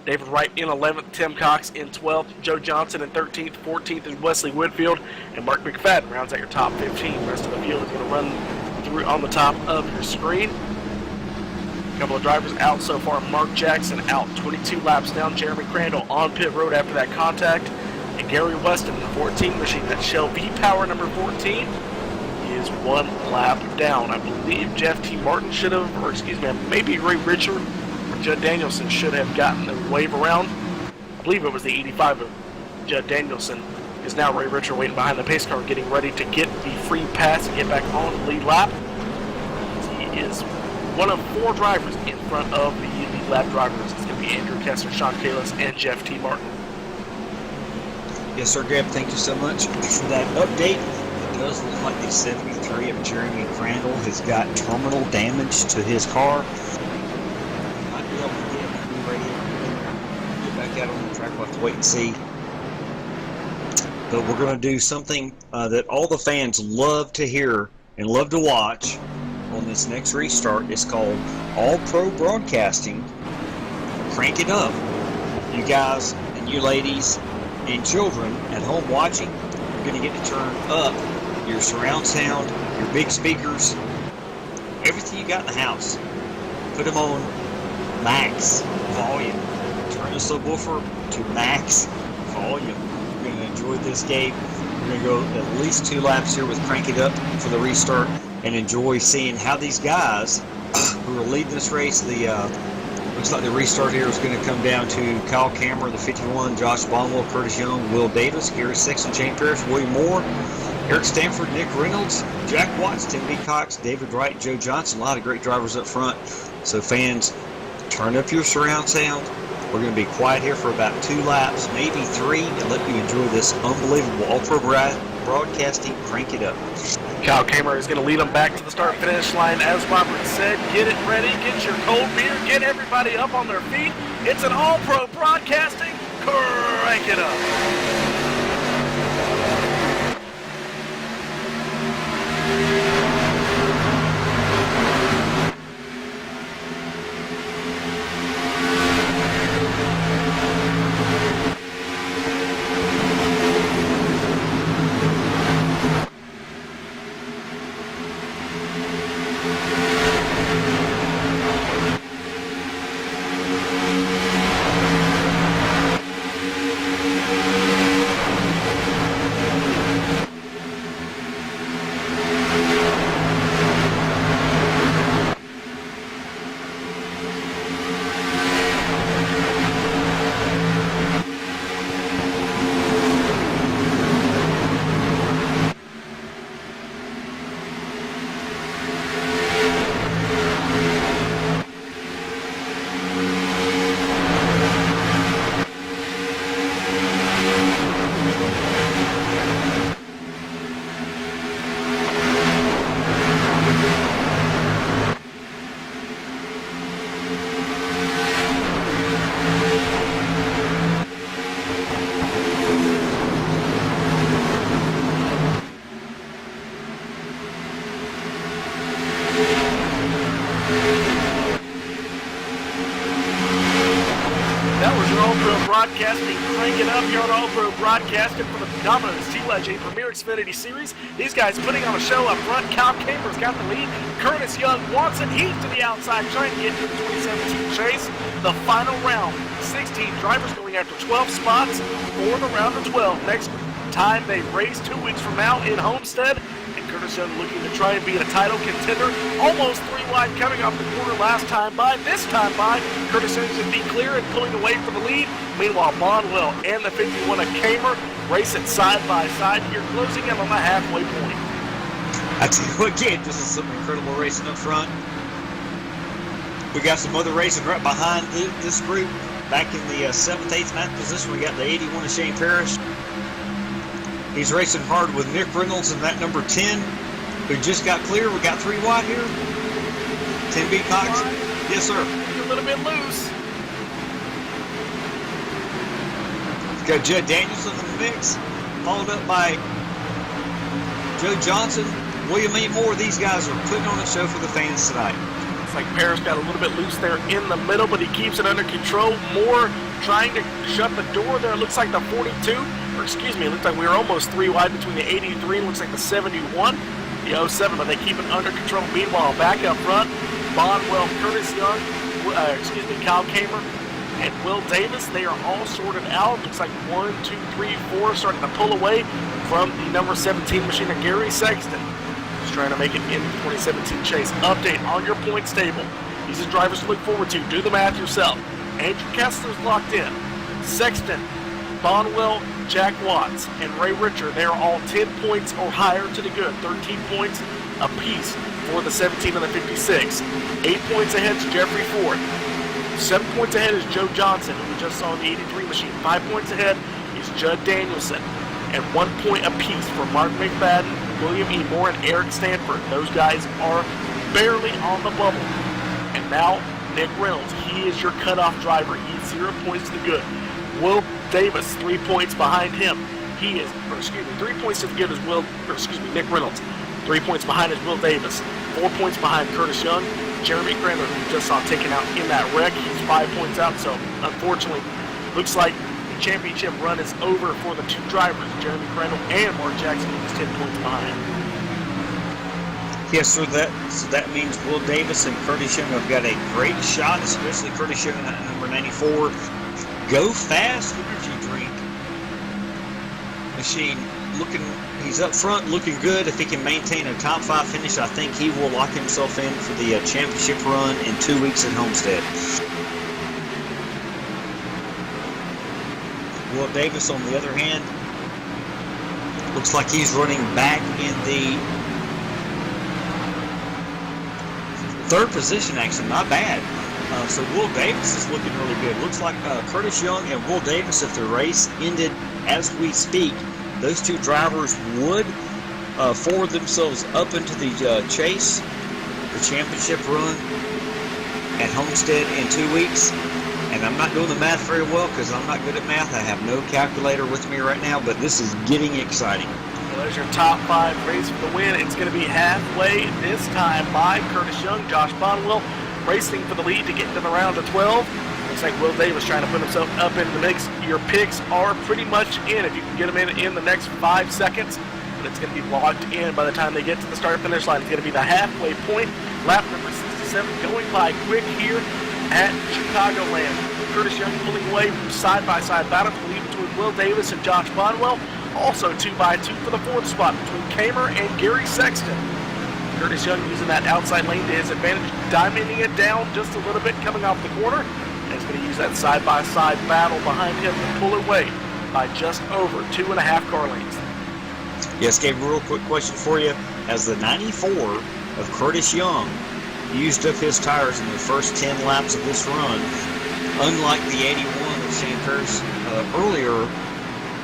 David Wright in 11th, Tim Cox in 12th, Joe Johnson in 13th, 14th is Wesley Whitfield, and Mark McFadden rounds out your top 15. The rest of the field is going to run through on the top of your screen. A couple of drivers out so far. Mark Jackson out 22 laps down. Jeremy Crandall on pit road after that contact. And Gary Weston in the 14 machine, that Shell V-Power number 14, is one lap down. I believe Jeff T. Martin should have, or excuse me, maybe Ray Richard or Judd Danielson should have gotten the wave around. I believe it was the 85 of Judd Danielson. Is now Ray Richard waiting behind the pace car, getting ready to get the free pass and get back on the lead lap. He is one of four drivers in front of the lead lap drivers. It's going to be Andrew Kessler, Sean Kalis, and Jeff T. Martin. Yes, sir, Greg. Thank you so much for that update. It does look like the 73 of Jeremy Crandall has got terminal damage to his car. Might be able to get him ready to get back out on the track. We'll have to wait and see. But we're going to do something that all the fans love to hear and love to watch on this next restart. It's called All Pro Broadcasting. Crank it up. You guys and you ladies and children at home watching, you're going to get to turn up your surround sound, your big speakers, everything you got in the house. Put them on max volume. Turn the subwoofer to max volume. You're going to enjoy this game. We're going to go at least 2 laps here with Crank It Up for the restart and enjoy seeing how these guys who are leading this race, looks like the restart here is going to come down to Kyle Kammerer, the 51, Josh Bonwell, Curtis Young, Will Davis, Gary Sexton, Shane Parrish, William Moore, Eric Stanford, Nick Reynolds, Jack Watts, Tim B. Cox, David Wright, Joe Johnson. A lot of great drivers up front. So fans, turn up your surround sound. We're going to be quiet here for about 2 laps, maybe 3, and let you enjoy this unbelievable All-Pro Broadcasting. Crank it up. Kyle Kammerer is going to lead them back to the start-finish line. As Robert said, get it ready, get your cold beer, get everybody up on their feet. It's an All-Pro Broadcasting. Crank it up. Broadcasting, crank it up here on All-Pro Broadcasting for the Domino's T-Wedge Premier Xfinity Series. These guys putting on a show up front. Kyle Kammerer's got the lead. Curtis Young wants it. He's to the outside trying to get to the 2017 chase. The final round, 16 drivers going after 12 spots for the round of 12. Next time they race 2 weeks from now in Homestead. Curtis Young looking to try and be a title contender. Almost 3 wide coming off the corner last time by. This time by, Curtis Young should be clear and pulling away for the lead. Meanwhile, Bonwell and the 51 of Kamer racing side by side here, closing in on the halfway point. I tell you what, kid, this is some incredible racing up front. We got some other racing right behind this group. Back in the 7th, 8th, 9th position, we got the 81 of Shane Parrish. He's racing hard with Nick Reynolds in that number 10, who just got clear. We got 3 wide here. 10B Cox. Yes, sir. A little bit loose. Got Judd Danielson in the mix, followed up by Joe Johnson, William E. Moore. These guys are putting on a show for the fans tonight. It's like Paris got a little bit loose there in the middle, but he keeps it under control. Moore trying to shut the door there. It looks like the 42, or excuse me, it looks like we were almost 3 wide between the 83, looks like the 71, the 07, but they keep it under control. Meanwhile, back up front, Bonwell, Curtis Young, Kyle Kamer, and Will Davis, they are all sorted out. Looks like 1, 2, 3, 4 starting to pull away from the number 17 machine of Gary Sexton. Just trying to make it in the 2017 chase. Update on your points table. These are drivers to look forward to. Do the math yourself. Andrew Kessler's locked in. Sexton, Bonwell, Jack Watts, and Ray Richer, they are all 10 points or higher to the good. 13 points apiece for the 17 and the 56. 8 points ahead is Jeffrey Ford. 7 points ahead is Joe Johnson, who we just saw in the 83 machine. 5 points ahead is Judd Danielson. And 1 point apiece for Mark McFadden, William E. Moore, and Eric Stanford. Those guys are barely on the bubble. And now, Nick Reynolds, he is your cutoff driver. He's 0 points to the good. Will Davis, 3 points behind him. 3 points to the good is Nick Reynolds. 3 points behind is Will Davis. 4 points behind Curtis Young. Jeremy Crandler, who we just saw taken out in that wreck, he's 5 points out. So, unfortunately, looks like the championship run is over for the 2 drivers, Jeremy Crandler and Mark Jackson, who's 10 points behind. Yes, so that means Will Davis and Curtis Young have got a great shot, especially Curtis Young at number 94. Go Fast Energy Drink machine he's up front looking good. If he can maintain a top 5 finish, I think he will lock himself in for the championship run in 2 weeks at Homestead. Will Davis, on the other hand, looks like he's running back in the 3rd position, actually. Not bad. So Will Davis is looking really good. Looks like Curtis Young and Will Davis, if the race ended as we speak, those 2 drivers would forward themselves up into the chase, the championship run at Homestead in 2 weeks. And I'm not doing the math very well because I'm not good at math. I have no calculator with me right now, but this is getting exciting. Well, there's your top 5 race for the win. It's going to be halfway this time by Curtis Young, Josh Bonwell racing for the lead to get into the round of 12. Looks like Will Davis trying to put himself up in the mix. Your picks are pretty much in if you can get them in the next 5 seconds. But it's going to be locked in by the time they get to the start-finish line. It's going to be the halfway point. Lap number 67 going by quick here at Chicagoland. Curtis Young pulling away from side-by-side battle to lead between Will Davis and Josh Bonwell. Also 2x2 for the 4th spot between Kamer and Gary Sexton. Curtis Young using that outside lane to his advantage, diamonding it down just a little bit coming off the corner. And he's going to use that side-by-side battle behind him to pull away by just over 2.5 car lengths. Yes, Gabe, a real quick question for you. As the 94 of Curtis Young used up his tires in the first 10 laps of this run, unlike the 81 of Shane Pierce earlier,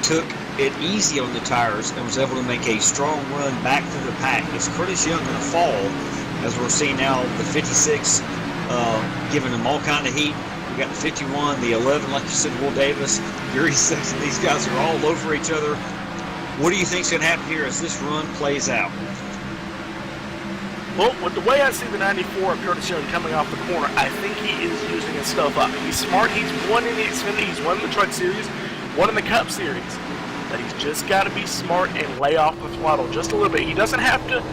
took it easy on the tires and was able to make a strong run back through the pack. Is Curtis Young going to fall, as we're seeing now, the 56 giving him all kind of heat? We got the 51, the 11, like you said, Will Davis, Gary Sexton. These guys are all over each other. What do you think is going to happen here as this run plays out? Well, with the way I see the 94 of Curtis Young coming off the corner, I think he is using his stuff up. He's smart. He's won in the Xfinity. He's won in the Truck Series, won in the Cup Series. But he's just got to be smart and lay off the throttle just a little bit. He doesn't have to,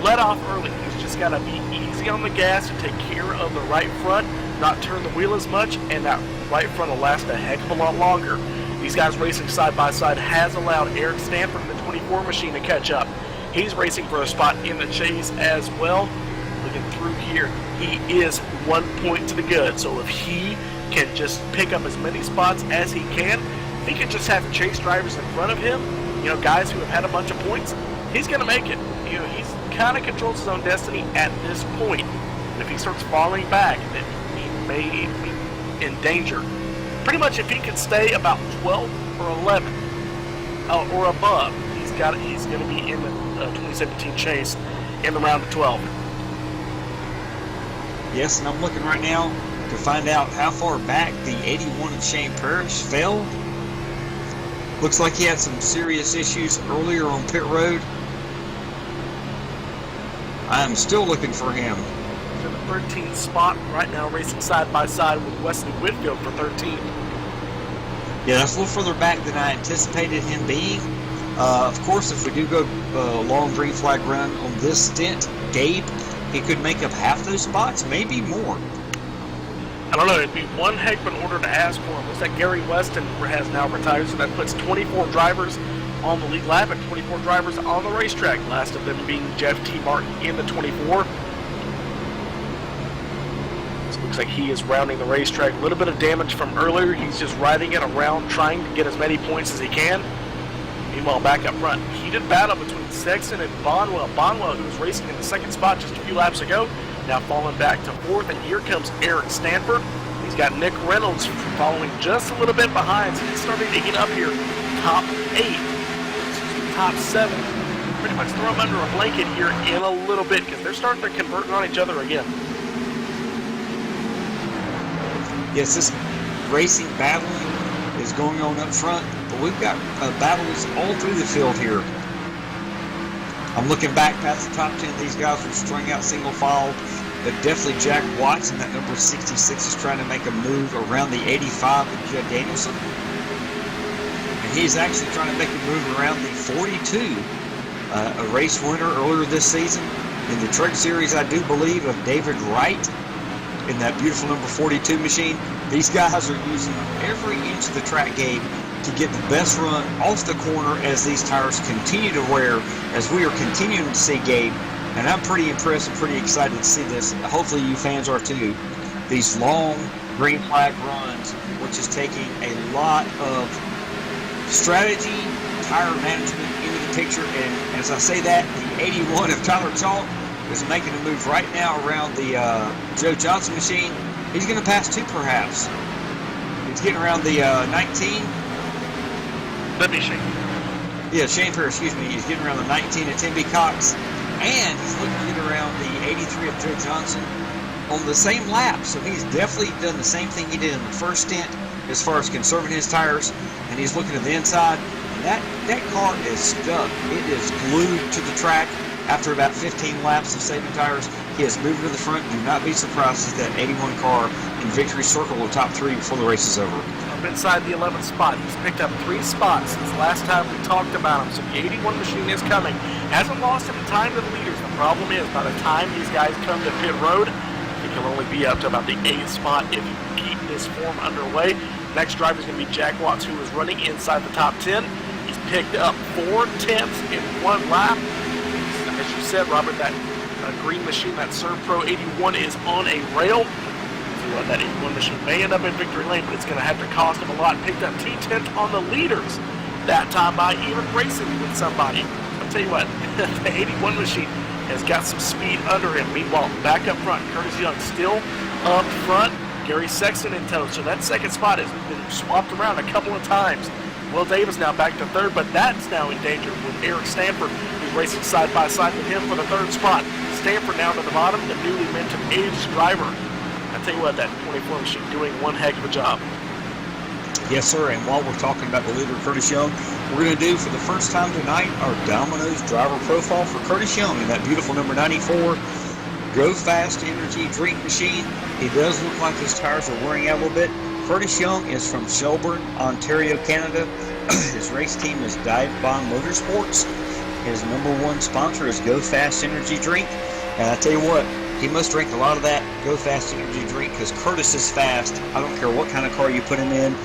let off early. He's just got to be easy on the gas and take care of the right front, not turn the wheel as much, and that right front will last a heck of a lot longer. These guys racing side by side has allowed Eric Stanford in the 24 machine to catch up. He's racing for a spot in the chase as well. Looking through here, he is 1 point to the good. So if he can just pick up as many spots as he can, if he can just have chase drivers in front of him, guys who have had a bunch of points, he's going to make it. He's kind of controls his own destiny at this point. And if he starts falling back, then he may be in danger. Pretty much if he can stay about 12 or 11, or above, he's going to be in the 2017 chase in the round of 12. Yes, and I'm looking right now to find out how far back the 81 of Shane Parrish fell. Looks like he had some serious issues earlier on pit road. I'm still looking for him. In the 13th spot right now, racing side by side with Wesley Whitfield for 13. Yeah, that's a little further back than I anticipated him being. Of course, if we do go long green flag run on this stint, Gabe, he could make up half those spots, maybe more. I don't know, it'd be one heck of an order to ask for him. Looks like Gary Weston has now retired, so that puts 24 drivers on the lead lap and 24 drivers on the racetrack. Last of them being Jeff T. Martin in the 24. So looks like he is rounding the racetrack. A little bit of damage from earlier. He's just riding it around, trying to get as many points as he can. Meanwhile, back up front, heated battle between Sexton and Bonwell. Bonwell, who was racing in the second spot just a few laps ago, now falling back to fourth, and here comes Eric Stanford. He's got Nick Reynolds following just a little bit behind, so he's starting to get up here. Top 7. Pretty much throw them under a blanket here in a little bit because they're starting to convert on each other again. Yes, this racing battling is going on up front, but we've got battles all through the field here. I'm looking back past the top 10. These guys will string out single file, but definitely Jack Watson, that number 66, is trying to make a move around the 85 with Judd Danielson. And he's actually trying to make a move around the 42, a race winner earlier this season in the Truck Series, I do believe, of David Wright in that beautiful number 42 machine. These guys are using every inch of the track game to get the best run off the corner as these tires continue to wear, as we are continuing to see Gabe. And I'm pretty impressed and pretty excited to see this. Hopefully you fans are too. These long green flag runs, which is taking a lot of strategy, tire management into the picture. And as I say that, the 81 of Tyler Chalk is making a move right now around the Joe Johnson machine. He's going to pass two perhaps. He's getting around the 19. Let me Shane. Yeah, Shane Parrish, excuse me. He's getting around the 19 at Tim B. Cox. And he's looking to get around the 83 of Joe Johnson on the same lap. So he's definitely done the same thing he did in the first stint as far as conserving his tires. And he's looking at the inside. And that car is stuck. It is glued to the track. After about 15 laps of saving tires, he has moved to the front. Do not be surprised at that 81 car in victory circle of top 3 before the race is over. Up inside the 11th spot. He's picked up 3 spots since the last time we talked about him. So the 81 machine is coming. Hasn't lost any time to the leaders. The problem is, by the time these guys come to pit road, he can only be up to about the 8th spot if you keep this form underway. Next driver is going to be Jack Watts, who is running inside the top 10. He's picked up 4 tenths in 1 lap. As you said, Robert, that green machine, that Serv Pro 81, is on a rail. So that 81 machine may end up in victory lane, but it's going to have to cost him a lot. Picked up 2 tenths on the leaders that time by even racing with somebody. I'll tell you what, the 81 machine has got some speed under him. Meanwhile, back up front, Curtis Young still up front. Gary Sexton in tow. So that second spot has been swapped around a couple of times. Will Davis now back to third, but that's now in danger with Eric Stanford, who's racing side by side with him for the 3rd spot. Stanford down to the bottom, the newly minted aged driver. I tell you what, that 24 machine doing one heck of a job. Yes, sir. And while we're talking about the leader, Curtis Young, we're going to do for the first time tonight our Domino's driver profile for Curtis Young in that beautiful number 94 Go Fast Energy drink machine. He does look like his tires are wearing out a little bit. Curtis Young is from Shelburne, Ontario, Canada. His race team is Dive Bomb Motorsports. His #1 sponsor is Go Fast Energy Drink. And I tell you what, he must drink a lot of that Go Fast Energy Drink because Curtis is fast. I don't care what kind of car you put him in.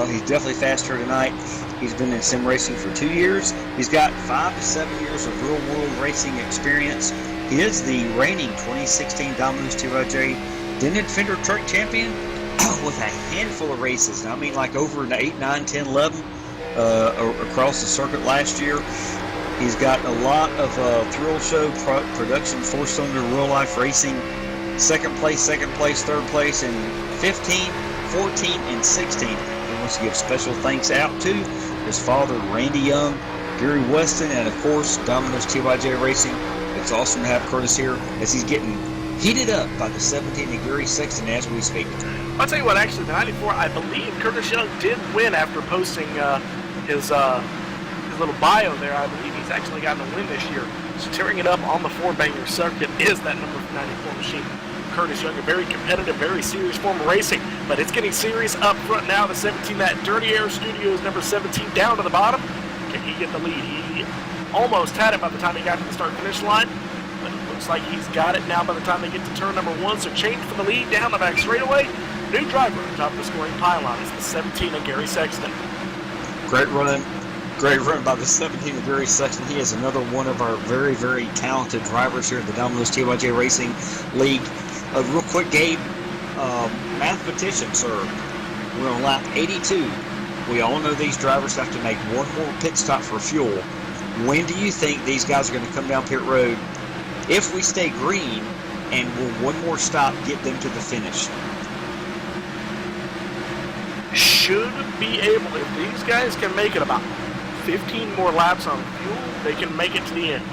He's definitely fast here tonight. He's been in sim racing for 2 years. He's got 5 to 7 years of real-world racing experience. He is the reigning 2016 Domino's TYJ Dented Fender Truck Champion with a handful of races. I mean, like over 8, 9, 10, 11 across the circuit last year. He's got a lot of thrill show production 4-cylinder real-life racing. Second place, 3rd place in 15, 14, and 16. He wants to give special thanks out to his father, Randy Young, Gary Weston, and of course, Domino's TYJ Racing. It's awesome to have Curtis here as he's getting heated up by the 17 of Gary Sexton as we speak. I'll tell you what, actually, the 94, I believe Curtis Young did win after posting his little bio there. I believe he's actually gotten a win this year. So tearing it up on the four-banger circuit is that number 94 machine. Curtis Young, a very competitive, very serious form of racing, but it's getting serious up front now. The 17, that Dirty Air Studios number 17 down to the bottom. Can he get the lead? He almost had it by the time he got to the start-finish line, but it looks like he's got it now by the time they get to turn number 1. So change for the lead down the back straightaway. New driver on top of the scoring pylon is the 17 of Gary Sexton. Great run by the 17 of Gary Sexton. He is another one of our very, very talented drivers here at the Domino's TYJ Racing League. Real quick, Gabe, mathematician, sir. We're on lap 82. We all know these drivers have to make one more pit stop for fuel. When do you think these guys are going to come down pit road if we stay green, and will one more stop get them to the finish? Should be able, if these guys can make it about 15 more laps on fuel, they can make it to the end.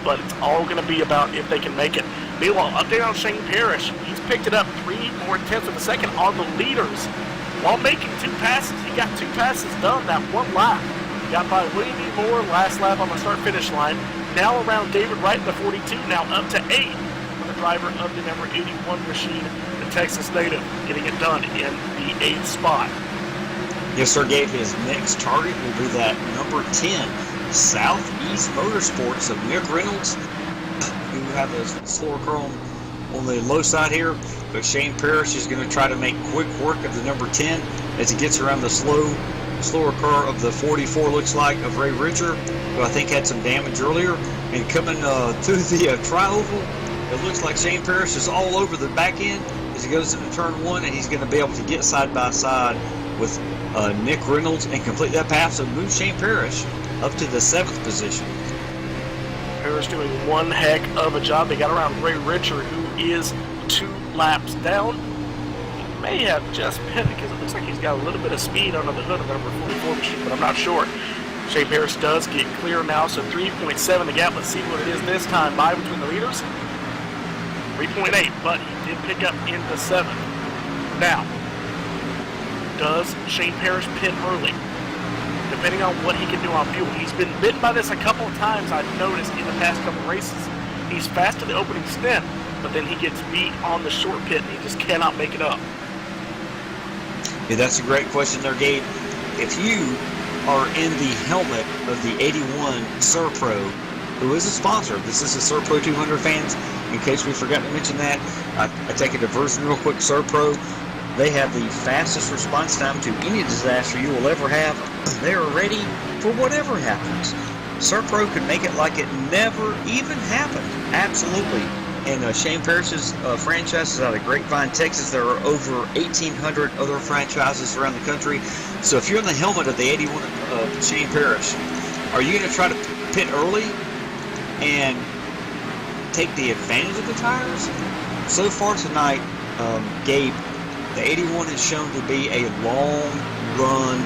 But it's all going to be about if they can make it. Meanwhile, update on Shane Parrish. He's picked it up 3 more tenths of a second on the leaders. While making 2 passes, he got 2 passes done that one lap. He got by William E. Moore last lap on the start-finish line. Now around David Wright in the 42, now up to 8 for the driver of the number 81 machine, the Texas native, getting it done in the 8th spot. Yes, sir, Gabe. His next target will be that number 10, Southeast Motorsports of Nick Reynolds, who have a slower car on the low side here. But Shane Parrish is going to try to make quick work of the number 10 as he gets around the slower car of the 44, looks like, of Ray Richer, who I think had some damage earlier. And coming through the tri-oval, it looks like Shane Parrish is all over the back end as he goes into turn 1, and he's going to be able to get side by side with Nick Reynolds and complete that pass and move Shane Parrish up to the 7th position. Parrish doing one heck of a job. They got around Ray Richer, who is 2 laps down. He may have just pinned because it looks like he's got a little bit of speed under the hood of the number 44 machine, but I'm not sure. Shane Parrish does get clear now, so 3.7 the gap. Let's see what it is this time by between the leaders. 3.8, but he did pick up into 7th. Now, does Shane Parrish pit early? Depending on what he can do on fuel. He's been bitten by this a couple of times, I've noticed, in the past couple of races. He's fast to the opening stint, but then he gets beat on the short pit and he just cannot make it up. Yeah, that's a great question there, Gabe. If you are in the helmet of the 81 Serpro, who is a sponsor, this is the Serpro 200 fans, in case we forgot to mention that, I take a diversion real quick. Serpro, they have the fastest response time to any disaster you will ever have. They are ready for whatever happens. Serpro could make it like it never even happened. Absolutely. And Shane Parrish's franchise is out of Grapevine, Texas. There are over 1,800 other franchises around the country. So if you're in the helmet of the 81 of Shane Parrish, are you going to try to pit early and take the advantage of the tires? So far tonight, Gabe, the 81 is shown to be a long run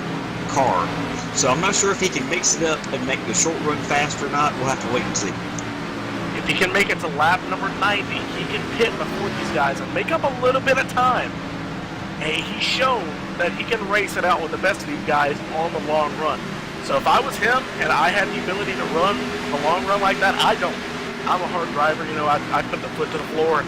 car. So I'm not sure if he can mix it up and make the short run fast or not. We'll have to wait and see. If he can make it to lap number 90, he can pit before these guys and make up a little bit of time. And he's shown that he can race it out with the best of these guys on the long run. So if I was him and I had the ability to run the long run like that, I don't. I'm a hard driver, I put the foot to the floor.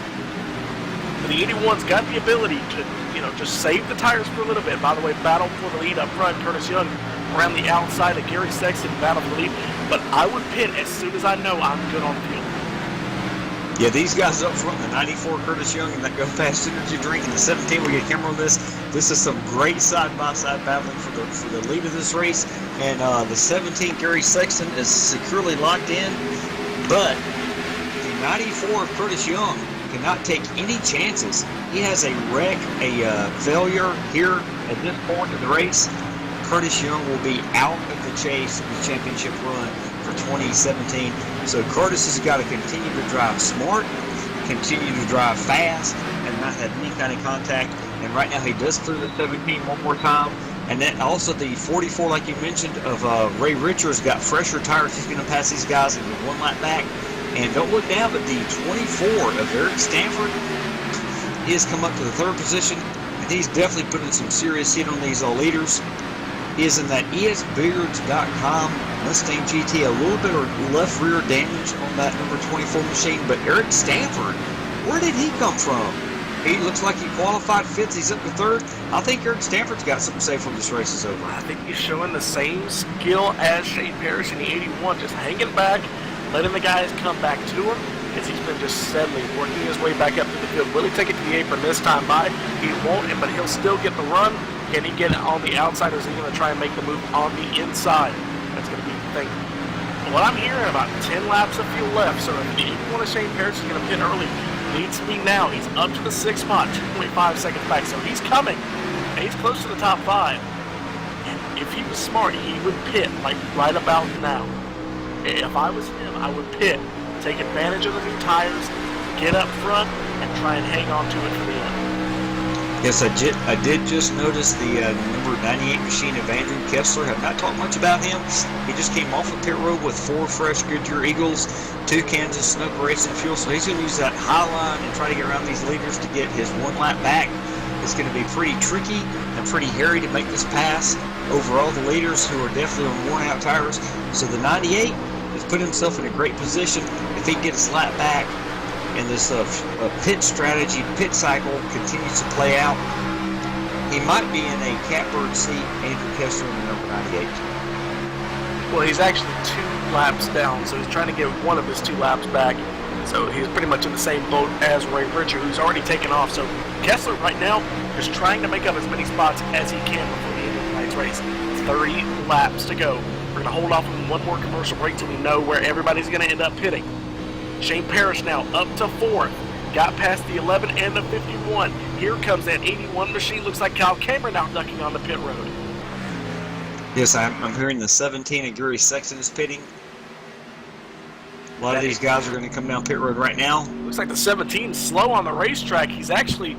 But the 81's got the ability to, just save the tires for a little bit. By the way, battle for the lead up front. Curtis Young around the outside of Gary Sexton, battle for the lead. But I would pit as soon as I know I'm good on the field. Yeah, these guys up front, the 94 Curtis Young and that Go Fast Energy drink, and the 17, we get a camera on this. This is some great side-by-side battling for the lead of this race. And the 17 Gary Sexton is securely locked in. But the 94 of Curtis Young cannot take any chances. He has a wreck, a failure here at this point in the race. Curtis Young will be out of the chase in the championship run for 2017. So Curtis has got to continue to drive smart, continue to drive fast, and not have any kind of contact. And right now he does clear the 17 one more time, And then also the 44, like you mentioned, of Ray Richards got fresher tires. He's going to pass these guys in one lap back. And don't look down, but the 24 of Eric Stanford is come up to the third position. And he's definitely putting some serious heat on these leaders. He is in that esbilliards.com Mustang GT. A little bit of left rear damage on that number 24 machine. But Eric Stanford, where did he come from? He looks like he qualified fifth. He's up to third. I think Eric Stanford's got something to say before this race is over. I think he's showing the same skill as Shane Parrish in the 81, just hanging back, letting the guys come back to him, as he's been just steadily working his way back up to the field. Will he take it to the apron this time by? He won't, but he'll still get the run. Can he get it on the outside, or is he going to try and make the move on the inside? That's going to be the thing. What I'm hearing, about 10 laps of fuel left, so if the 81 of Shane Parrish is going to pit early, needs to be now. He's up to the 6th spot, 2.5 seconds back, so he's coming. And he's close to the top 5. And if he was smart, he would pit, like right about now. If I was him, I would pit, take advantage of the new tires, get up front, and try and hang on to it for the end. Yes, I did just notice the number 98 machine of Andrew Kessler. Have not talked much about him. He just came off of pit road with 4 fresh Goodyear Eagles, 2 cans of Snook Racing fuel. So he's going to use that high line and try to get around these leaders to get his 1 lap back. It's going to be pretty tricky and pretty hairy to make this pass over all the leaders who are definitely on worn out tires. So the 98 has put himself in a great position. If he gets his lap back, and this pit strategy, pit cycle continues to play out, he might be in a catbird seat, Andrew Kessler in the number 98. Well, he's actually 2 laps down, so he's trying to get one of his 2 laps back. So he's pretty much in the same boat as Ray Richards, who's already taken off. So Kessler right now is trying to make up as many spots as he can before the end of tonight's race. 30 laps to go. We're going to hold off on one more commercial break till we know where everybody's going to end up pitting. Shane Parrish now up to 4th. Got past the 11 and the 51. Here comes that 81 machine. Looks like Kyle Cameron now ducking on the pit road. Yes, I'm hearing the 17 and Gary Sexton is pitting. A lot of these guys are going to come down pit road right now. Looks like the 17 slow on the racetrack. He's actually...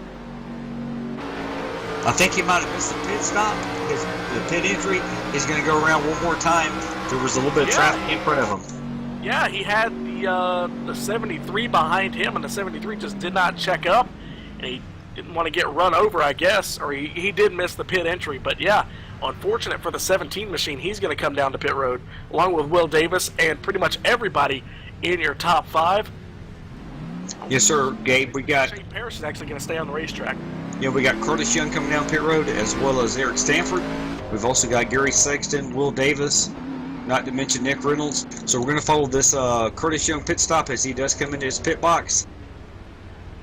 I think he might have missed the pit stop. The pit entry. He's going to go around one more time. There was a little bit of traffic in front of him. Yeah, he had the 73 behind him, and the 73 just did not check up, and he didn't want to get run over, I guess, or he did miss the pit entry. But yeah, unfortunate for the 17 machine. He's going to come down to pit road along with Will Davis and pretty much everybody in your top 5. Yes, sir, Gabe. We got Shane Parrish is actually going to stay on the racetrack. Yeah, we got Curtis Young coming down pit road, as well as Eric Stanford. We've also got Gary Sexton, Will Davis, not to mention Nick Reynolds. So we're going to follow this Curtis Young pit stop as he does come into his pit box.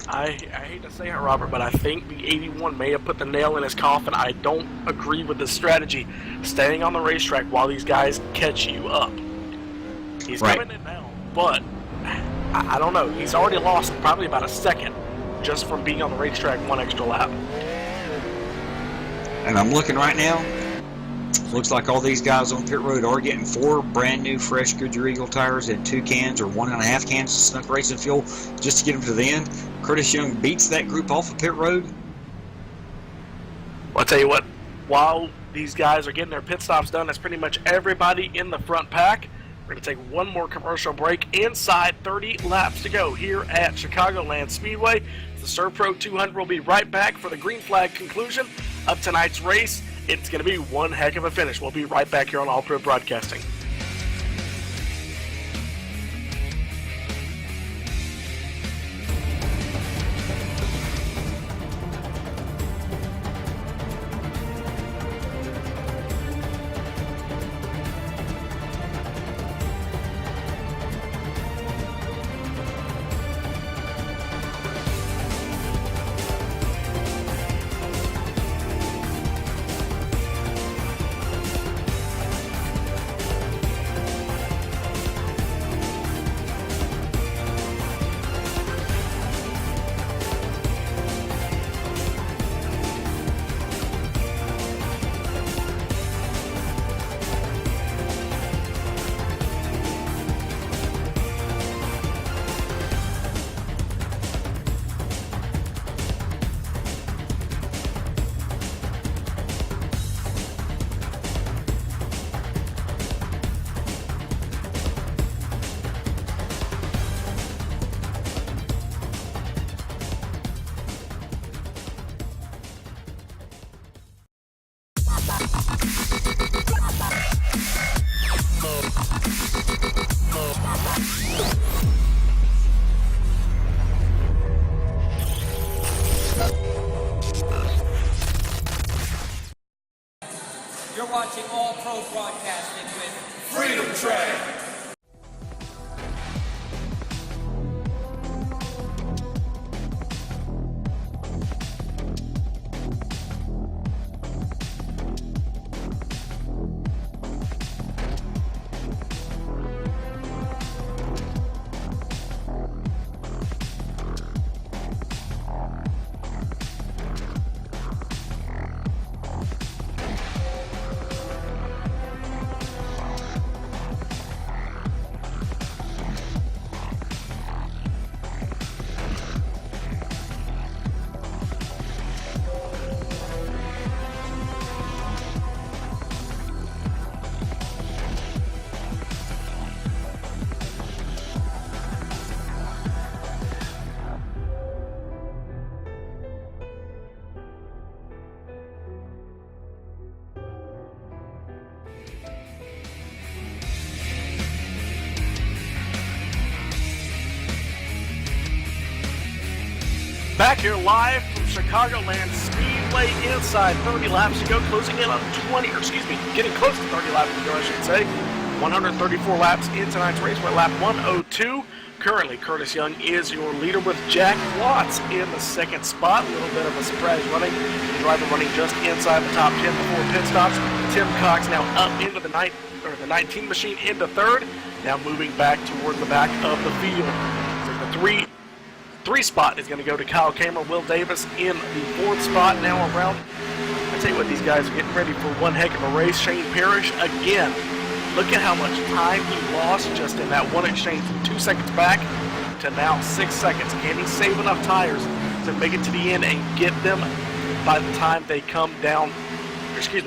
I hate to say it, Robert, but I think the 81 may have put the nail in his coffin. I don't agree with this strategy, staying on the racetrack while these guys catch you up. He's coming in now, but I don't know. He's already lost probably about a second just from being on the racetrack 1 extra lap. And I'm looking right now. Looks like all these guys on pit road are getting 4 brand new fresh Goodyear Eagle tires and 2 cans or 1.5 cans of Snook Racing fuel just to get them to the end. Curtis Young beats that group off of pit road. Well, I'll tell you what, while these guys are getting their pit stops done, that's pretty much everybody in the front pack. We're going to take one more commercial break. Inside 30 laps to go here at Chicagoland Speedway. The ServPro 200 will be right back for the green flag conclusion of tonight's race. It's going to be one heck of a finish. We'll be right back here on All Pro Broadcasting. Pro Broadcasting with Freedom Train. Back here live from Chicagoland Speedway inside 30 laps to go, closing in on getting close to 30 laps to go, I should say. 134 laps in tonight's race. We're at lap 102. Currently, Curtis Young is your leader with Jack Watts in the second spot. A little bit of a surprise running. The driver running just inside the top 10 before pit stops. Tim Cox now up into the 19 machine into third. Now moving back toward the back of the field. So the three spot is going to go to Kyle Kamer. Will Davis in the fourth spot now around. I tell you what, these guys are getting ready for one heck of a race. Shane Parrish again. Look at how much time he lost just in that one exchange from 2 seconds back to now 6 seconds. Can he save enough tires to make it to the end and get them by the time they come down,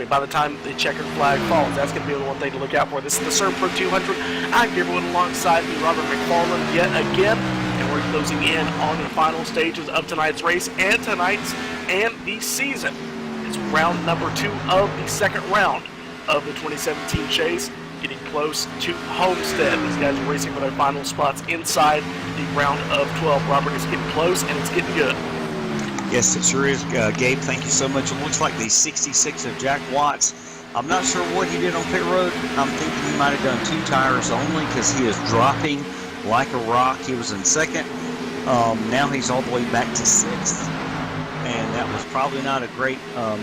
by the time the checkered flag falls? That's going to be the one thing to look out for. This is the Serve Pro 200. I'm everyone alongside me, Robert McFarland, yet again. And we're closing in on the final stages of tonight's race and the season. It's round number 2 of the second round of the 2017 chase, getting close to Homestead. These guys are racing for their final spots inside the round of 12. Robert, it's getting close and it's getting good. Yes, it sure is, Gabe. Thank you so much. It looks like the 66 of Jack Watts. I'm not sure what he did on pit road. I'm thinking he might have done 2 tires only because he is dropping like a rock. He was in second. Now he's all the way back to 6th. And that was probably not a great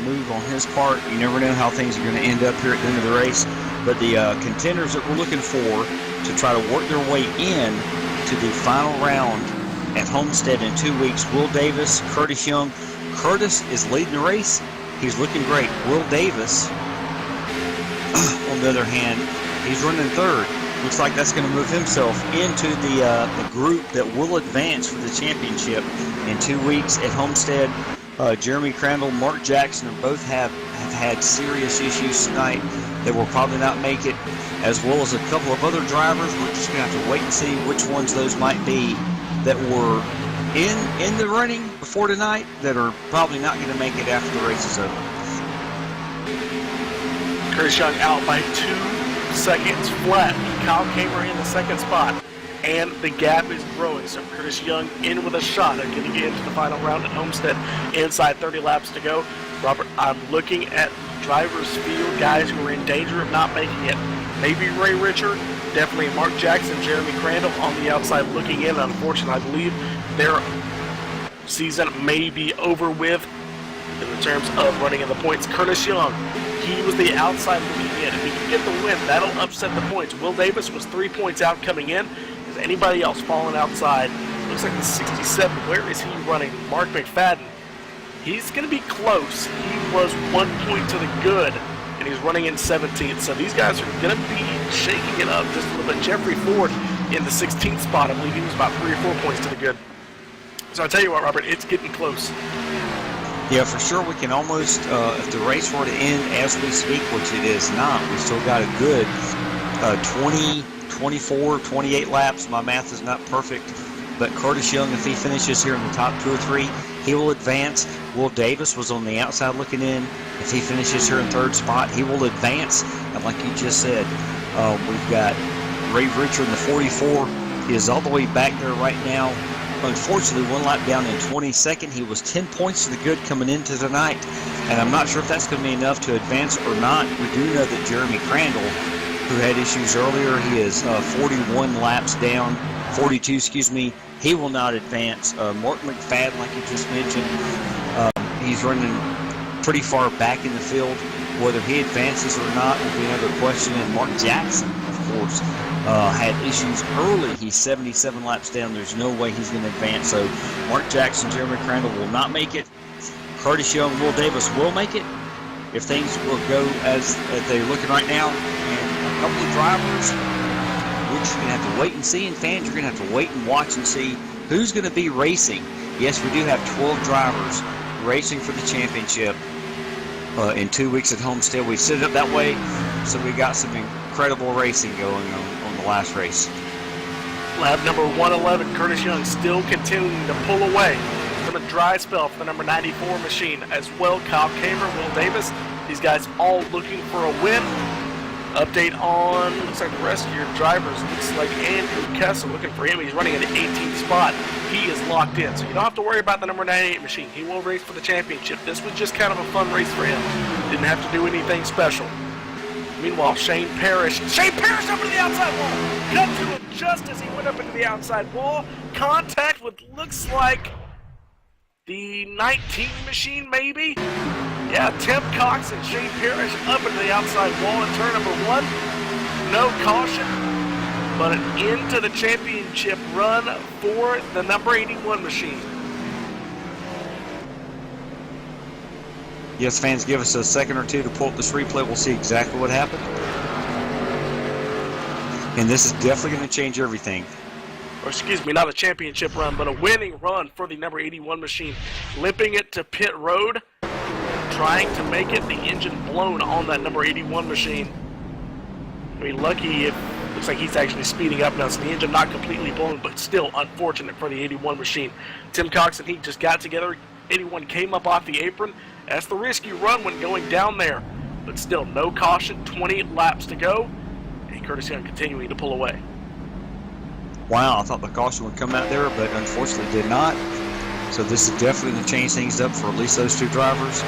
move on his part. You never know how things are going to end up here at the end of the race. But the contenders that we're looking for to try to work their way in to the final round at Homestead in 2 weeks, Will Davis, Curtis Young. Curtis is leading the race. He's looking great. Will Davis, on the other hand, he's running third. Looks like that's going to move himself into the group that will advance for the championship in 2 weeks at Homestead. Jeremy Crandall, Mark Jackson both have had serious issues tonight. They will probably not make it, as well as a couple of other drivers. We're just going to have to wait and see which ones those might be that were in the running before tonight that are probably not going to make it after the race is over. Curtis Young out by 2 seconds flat. Kyle Kamer in the second spot, and the gap is growing. So Curtis Young in with a shot at getting into the final round at Homestead inside 30 laps to go. Robert, I'm looking at drivers' field, guys who are in danger of not making it. Maybe Ray Richard, definitely Mark Jackson, Jeremy Crandall on the outside looking in. Unfortunately, I believe their season may be over with in terms of running in the points. Curtis Young, he was the outside looking in. If he can get the win, that'll upset the points. Will Davis was 3 points out coming in. Is anybody else falling outside? Looks like the 67. Where is he running? Mark McFadden. He's going to be close. He was 1 point to the good, and he's running in 17th. So these guys are going to be shaking it up just a little bit. Jeffrey Ford in the 16th spot. I believe he was about 3 or 4 points to the good. So I tell you what, Robert, it's getting close. Yeah, for sure. We can almost, if the race were to end as we speak, which it is not, we still got a good 20, 24, 28 laps. My math is not perfect. But Curtis Young, if he finishes here in the top 2 or 3, he will advance. Will Davis was on the outside looking in. If he finishes here in third spot, he will advance. And like you just said, we've got Ray Richard in the 44. He is all the way back there right now. unfortunately, one lap down in 22nd. He was 10 points to the good coming into tonight, and I'm not sure if that's going to be enough to advance or not. We do know that Jeremy Crandall, who had issues earlier, he is 41 laps down, 42, excuse me. He will not advance. Mark McFadden, like you just mentioned, he's running pretty far back in the field. Whether he advances or not will be another question. And Mark Jackson, of course, had issues early. He's 77 laps down. There's no way he's going to advance. So Mark Jackson, Jeremy Crandall will not make it. Curtis Young, Will Davis will make it if things will go as they're looking right now. And a couple of drivers, which you're going to have to wait and see. And fans, you're going to have to wait and watch and see who's going to be racing. Yes, we do have 12 drivers racing for the championship. In 2 weeks at Homestead, we set it up that way, so we got some incredible racing going on the last race. Lap number 111, Curtis Young still continuing to pull away from a dry spell for the number 94 machine as well. Kyle Kamer, Will Davis, these guys all looking for a win. Update on, looks like the rest of your drivers. Looks like Andrew Kessel looking for him. He's running at the 18th spot. He is locked in, so you don't have to worry about the number 98 machine. He will race for the championship. This was just kind of a fun race for him. Didn't have to do anything special. Meanwhile, Shane Parrish up to the outside wall. Cut to him just as he went up into the outside wall. Contact with, looks like, the 19 machine, maybe? Yeah, Tim Cox and Shane Parrish up into the outside wall in turn number 1. No caution, but an into the championship run for the number 81 machine. Yes, fans, give us a second or two to pull up this replay. We'll see exactly what happened. And this is definitely going to change everything. Or excuse me, not a championship run, but a winning run for the number 81 machine. Limping it to pit road, trying to make it, the engine blown on that number 81 machine. I mean, lucky if, looks like he's actually speeding up now, so the engine not completely blown, but still unfortunate for the 81 machine. Tim Cox and he just got together. 81 came up off the apron. That's the risky run when going down there. But still, no caution, 20 laps to go, and Curtis Young continuing to pull away. Wow, I thought the caution would come out there, but unfortunately did not. So this is definitely going to change things up for at least those two drivers.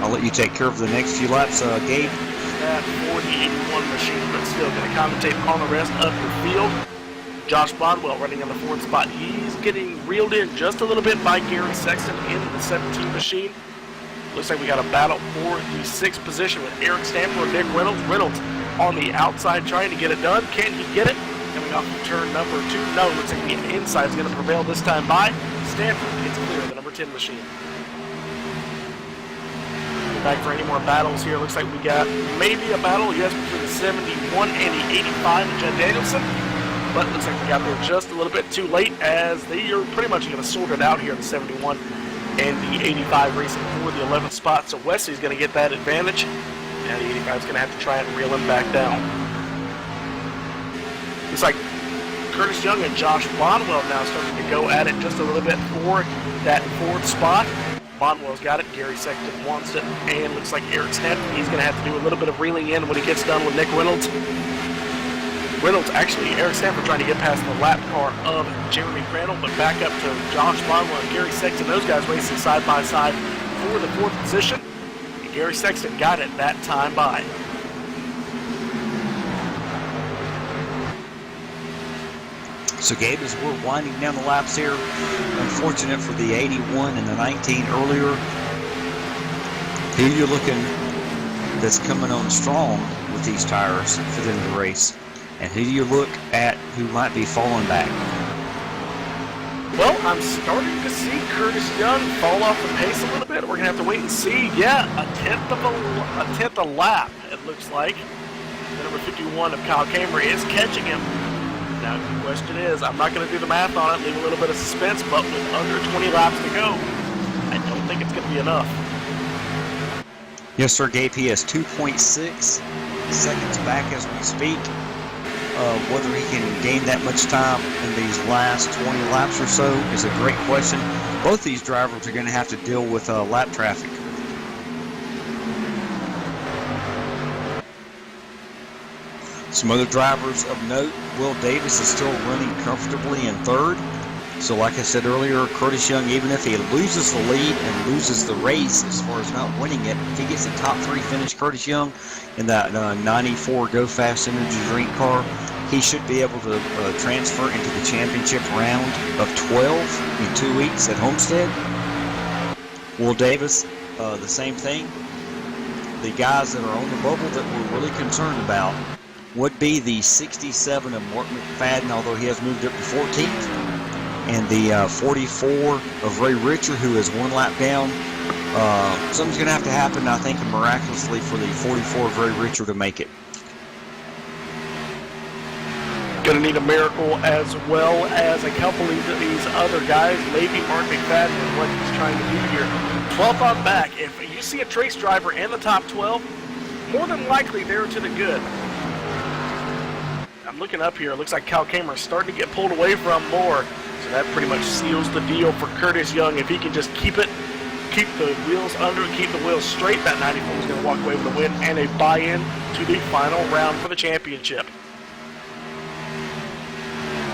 I'll let you take care of the next few laps, Gabe. That for the 81 machine, but still going to commentate on the rest of the field. Josh Bodwell running on the 4th spot. He's getting reeled in just a little bit by Gary Sexton in the 17 machine. Looks like we got a battle for the 6th position with Eric Stanford and Nick Reynolds. Reynolds on the outside trying to get it done. Can he get it? Coming off of turn number 2. No, looks like the inside is going to prevail this time by. Stanford gets clear of the number 10 machine. Back for any more battles here. Looks like we got maybe a battle, yes, between the 71 and the 85 of Jen Danielson. But looks like we got there just a little bit too late, as they are pretty much going to sort it out here in the 71 and the 85 racing for the 11th spot. So Wesley's going to get that advantage. Now the 85 is going to have to try and reel him back down. Looks like Curtis Young and Josh Bonwell now starting to go at it just a little bit for that 4th spot. Bonwell's got it. Gary Sexton wants it. And looks like Eric Stanton, he's going to have to do a little bit of reeling in when he gets done with Nick Reynolds. Eric Stanford trying to get past the lap car of Jeremy Crandall, but back up to Josh Bonwell and Gary Sexton. Those guys racing side by side for the 4th position. And Gary Sexton got it that time by. So Gabe, as we're winding down the laps here, unfortunate for the 81 and the 19 earlier. Who you're looking that's coming on strong with these tires for them to race? And who do you look at who might be falling back? Well, I'm starting to see Curtis Young fall off the pace a little bit. We're going to have to wait and see. Yeah, a tenth a lap, it looks like. The number 51 of Kyle Kamer is catching him. Now, the question is, I'm not going to do the math on it, leave a little bit of suspense, but with under 20 laps to go, I don't think it's going to be enough. Yes, sir, Gabe. He has 2.6 seconds back as we speak. Whether he can gain that much time in these last 20 laps or so is a great question. Both these drivers are going to have to deal with lap traffic. Some other drivers of note, Will Davis is still running comfortably in third. So like I said earlier, Curtis Young, even if he loses the lead and loses the race as far as not winning it, if he gets the top 3 finish, Curtis Young, in that 94 Go Fast Energy Drink car, he should be able to transfer into the championship round of 12 in 2 weeks at Homestead. Will Davis, the same thing. The guys that are on the bubble that we're really concerned about would be the 67 of Mark McFadden, although he has moved up to 14th, and the 44 of Ray Richard, who is 1 lap down. Something's going to have to happen, I think, miraculously for the 44 of Ray Richard to make it. Going to need a miracle as well as a couple of these other guys. Maybe Mark McFadden is what he's trying to do here. 12th on back. If you see a Trace driver in the top 12, more than likely they're to the good. I'm looking up here. It looks like Cal Kamer is starting to get pulled away from more. So that pretty much seals the deal for Curtis Young. If he can just keep the wheels under, keep the wheels straight, that 94 is going to walk away with a win and a buy-in to the final round for the championship.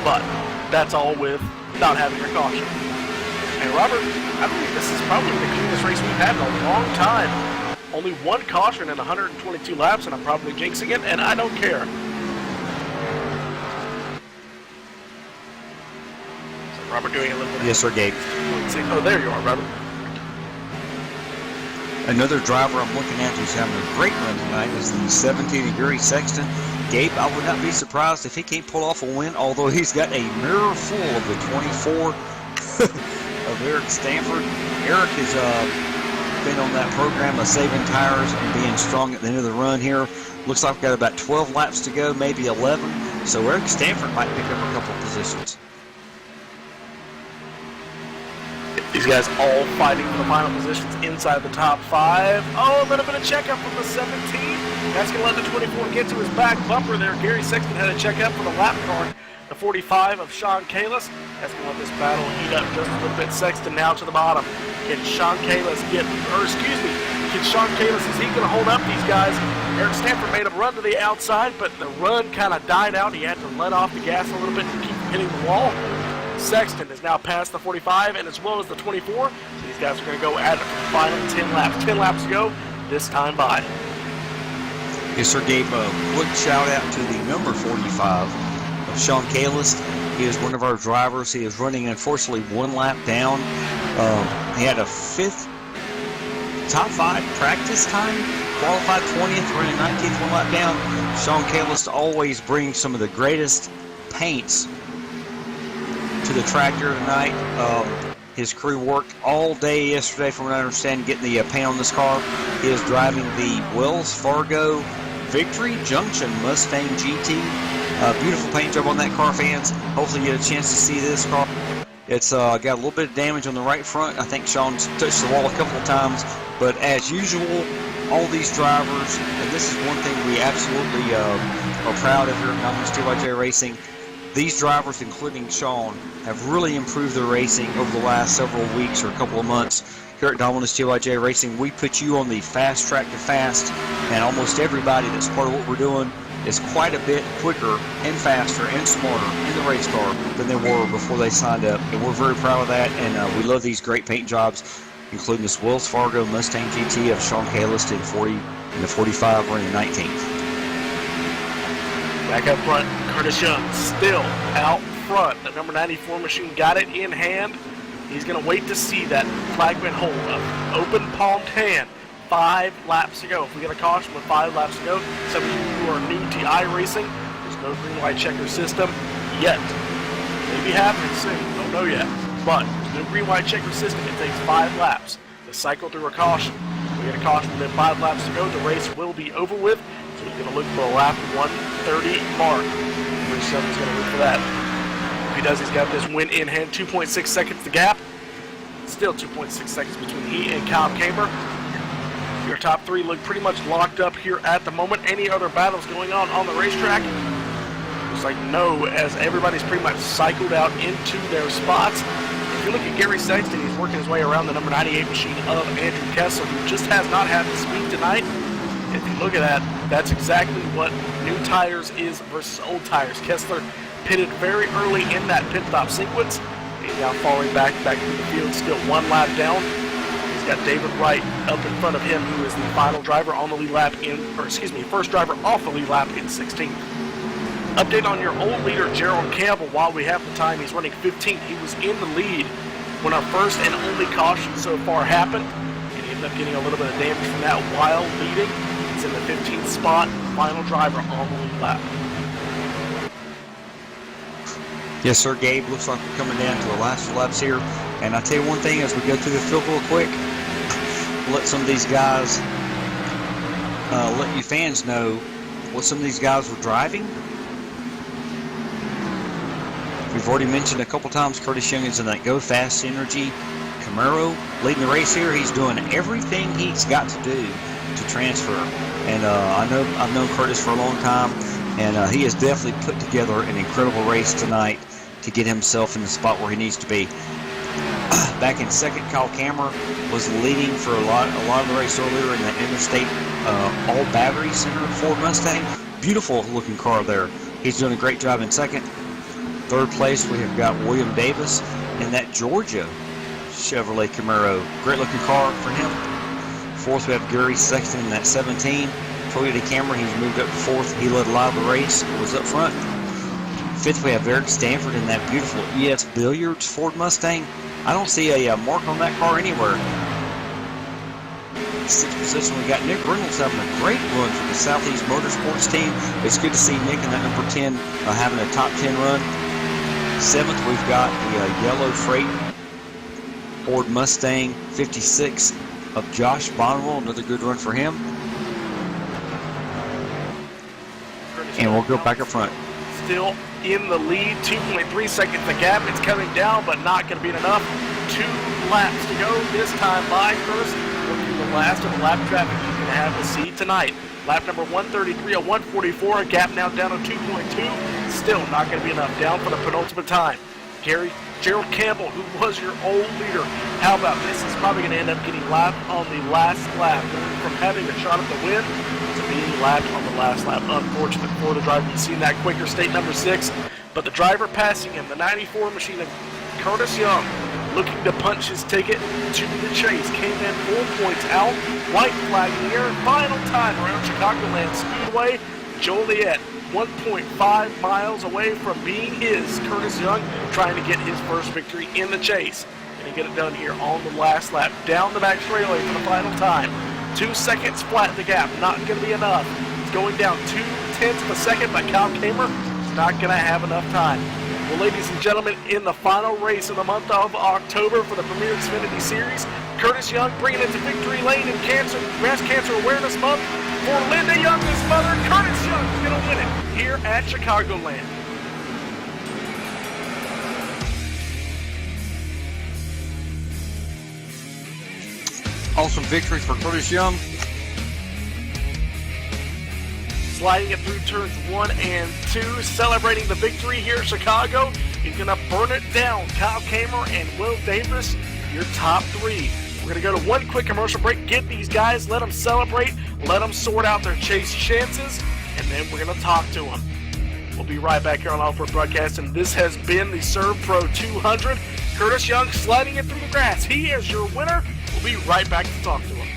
But that's all with not having your caution. And Robert, I believe this is probably the cleanest race we've had in a long time. Only 1 caution in 122 laps, and I'm probably jinxing it, and I don't care. So Robert doing a little bit. Yes, sir, Gabe. Oh, there you are, Robert. Another driver I'm looking at who's having a great run tonight is the 17 of Gary Sexton. Gabe, I would not be surprised if he can't pull off a win, although he's got a mirror full of the 24 of Eric Stanford. Eric has been on that program of saving tires and being strong at the end of the run here. Looks like we've got about 12 laps to go, maybe 11. So Eric Stanford might pick up a couple of positions. These guys all fighting for the final positions inside the top 5. Oh, a little bit of checkup from the 17. That's going to let the 24 get to his back bumper there. Gary Sexton had a checkup for the lap car. The 45 of Sean Kalis. That's going to let this battle heat up just a little bit. Sexton now to the bottom. Can Sean Kalis can Sean Kalis, is he going to hold up these guys? Eric Stanford made him run to the outside, but the run kind of died out. He had to let off the gas a little bit to keep hitting the wall. Sexton is now past the 45 and as well as the 24. So these guys are going to go at it for the final 10 laps. 10 laps to go, this time by. Yes, sir, Gabe. A quick shout out to the number 45 of Sean Kalis. He is one of our drivers. He is running, unfortunately, 1 lap down. He had a 5th top 5 practice time, qualified 20th, running 19th, 1 lap down. Sean Kalis always brings some of the greatest paints to the track here tonight. His crew worked all day yesterday, from what I understand, getting the paint on this car. He is driving the Wells Fargo Victory Junction Mustang GT. Beautiful paint job on that car, fans. Hopefully you get a chance to see this car. It's got a little bit of damage on the right front. I think Sean's touched the wall a couple of times. But as usual, all these drivers, and this is one thing we absolutely are proud of here at Dominus TYJ Racing, these drivers, including Sean, have really improved their racing over the last several weeks or a couple of months. Here at Dominus TYJ Racing, we put you on the fast track to fast, and almost everybody that's part of what we're doing is quite a bit quicker and faster and smarter in the race car than they were before they signed up. And we're very proud of that, and we love these great paint jobs, including this Wells Fargo Mustang GT of Sean Kalis in 40 and the 45 running 19th. Back up front, Curtis Young still out front. The number 94 machine got it in hand. He's going to wait to see that flagman hold up. Open palmed hand. 5 laps to go. If we get a caution with 5 laps to go, some of you who are new to iRacing, there's no green light checker system yet. Maybe happening soon. Don't know yet. But there's no green light checker system. It takes 5 laps to cycle through a caution. If we get a caution within 5 laps to go, the race will be over with. So he's going to look for a lap 130 mark. Rich Sutton's going to look for that. If he does, he's got this win in hand. 2.6 seconds the gap. Still 2.6 seconds between he and Kyle Kamer. Your top 3 look pretty much locked up here at the moment. Any other battles going on the racetrack? Looks like no, as everybody's pretty much cycled out into their spots. If you look at Gary Sexton, he's working his way around the number 98 machine of Andrew Kessler, who just has not had the speed tonight. If you look at that, that's exactly what new tires is versus old tires. Kessler pitted very early in that pit stop sequence. He's now falling back through the field, still one lap down. He's got David Wright up in front of him, who is the final driver on the lead lap first driver off the lead lap in 16th. Update on your old leader, Gerald Campbell. While we have the time, he's running 15th. He was in the lead when our first and only caution so far happened. And he ended up getting a little bit of damage from that while leading. He's in the 15th spot, final driver on the lead lap. Yes, sir, Gabe. Looks like we're coming down to the last few laps here. And I'll tell you one thing as we go through the field real quick. Let some of these guys, let you fans know what some of these guys were driving. We've already mentioned a couple times Curtis Young is in that Go Fast Energy Camaro leading the race here. He's doing everything he's got to do to transfer. And I've known Curtis for a long time, and he has definitely put together an incredible race tonight to get himself in the spot where he needs to be. Back in second, Kyle Kammer was leading for a lot of the race earlier in the Interstate all battery center Ford Mustang. Beautiful looking car there. He's doing a great job in second. Third place, we have got William Davis in that Georgia Chevrolet Camaro. Great looking car for him. Fourth, we have Gary Sexton in that 17 Toyota Camry. He's moved up to fourth. He led a lot of the race, was up front. Fifth, we have Eric Stanford in that beautiful ES Billiards Ford Mustang. I don't see a mark on that car anywhere. Sixth position, we got Nick Reynolds having a great run for the Southeast Motorsports team. It's good to see Nick in that number 10 having a top 10 run. Seventh, we've got the yellow freight Ford Mustang 56 of Josh Bonneville. Another good run for him. And we'll go back up front. Still in the lead, 2.3 seconds the gap. It's coming down, but not going to be enough. 2 laps to go, this time by Curtis. Looking the last of the lap traffic he's going to have to see tonight. Lap number 133, a 144, a gap now down to 2.2. Still not going to be enough. Down for the penultimate time. Gerald Campbell, who was your old leader. How about this? He's probably going to end up getting lapped on the last lap, going from having a shot at the win to being lapped on the last lap. Unfortunate for the driver. You've seen that quicker state number 6, but the driver passing him, the 94 machine of Curtis Young, looking to punch his ticket to the chase. Came in 4 points out. White flag in the air. Final time around Chicagoland Speedway. Joliet, 1.5 miles away from being his. Curtis Young trying to get his first victory in the chase. And he get it done here on the last lap. Down the back straightaway for the final time. 2 seconds flat the gap. Not going to be enough. It's going down 0.2 of a second, but Kyle Kamer not going to have enough time. Well, ladies and gentlemen, in the final race of the month of October for the Premier Xfinity Series, Curtis Young bringing it to victory lane in Breast Cancer Awareness Month. For Linda Young, his mother, Curtis Young is going to win it here at Chicagoland. Awesome victory for Curtis Young. Sliding it through turns 1 and 2, celebrating the victory here in Chicago. He's going to burn it down. Kyle Kamer and Will Davis, your top 3. We're going to go to one quick commercial break, get these guys, let them celebrate, let them sort out their chase chances, and then we're going to talk to them. We'll be right back here on Off-Road Broadcast, and this has been the Serve Pro 200. Curtis Young sliding it through the grass. He is your winner. We'll be right back to talk to him.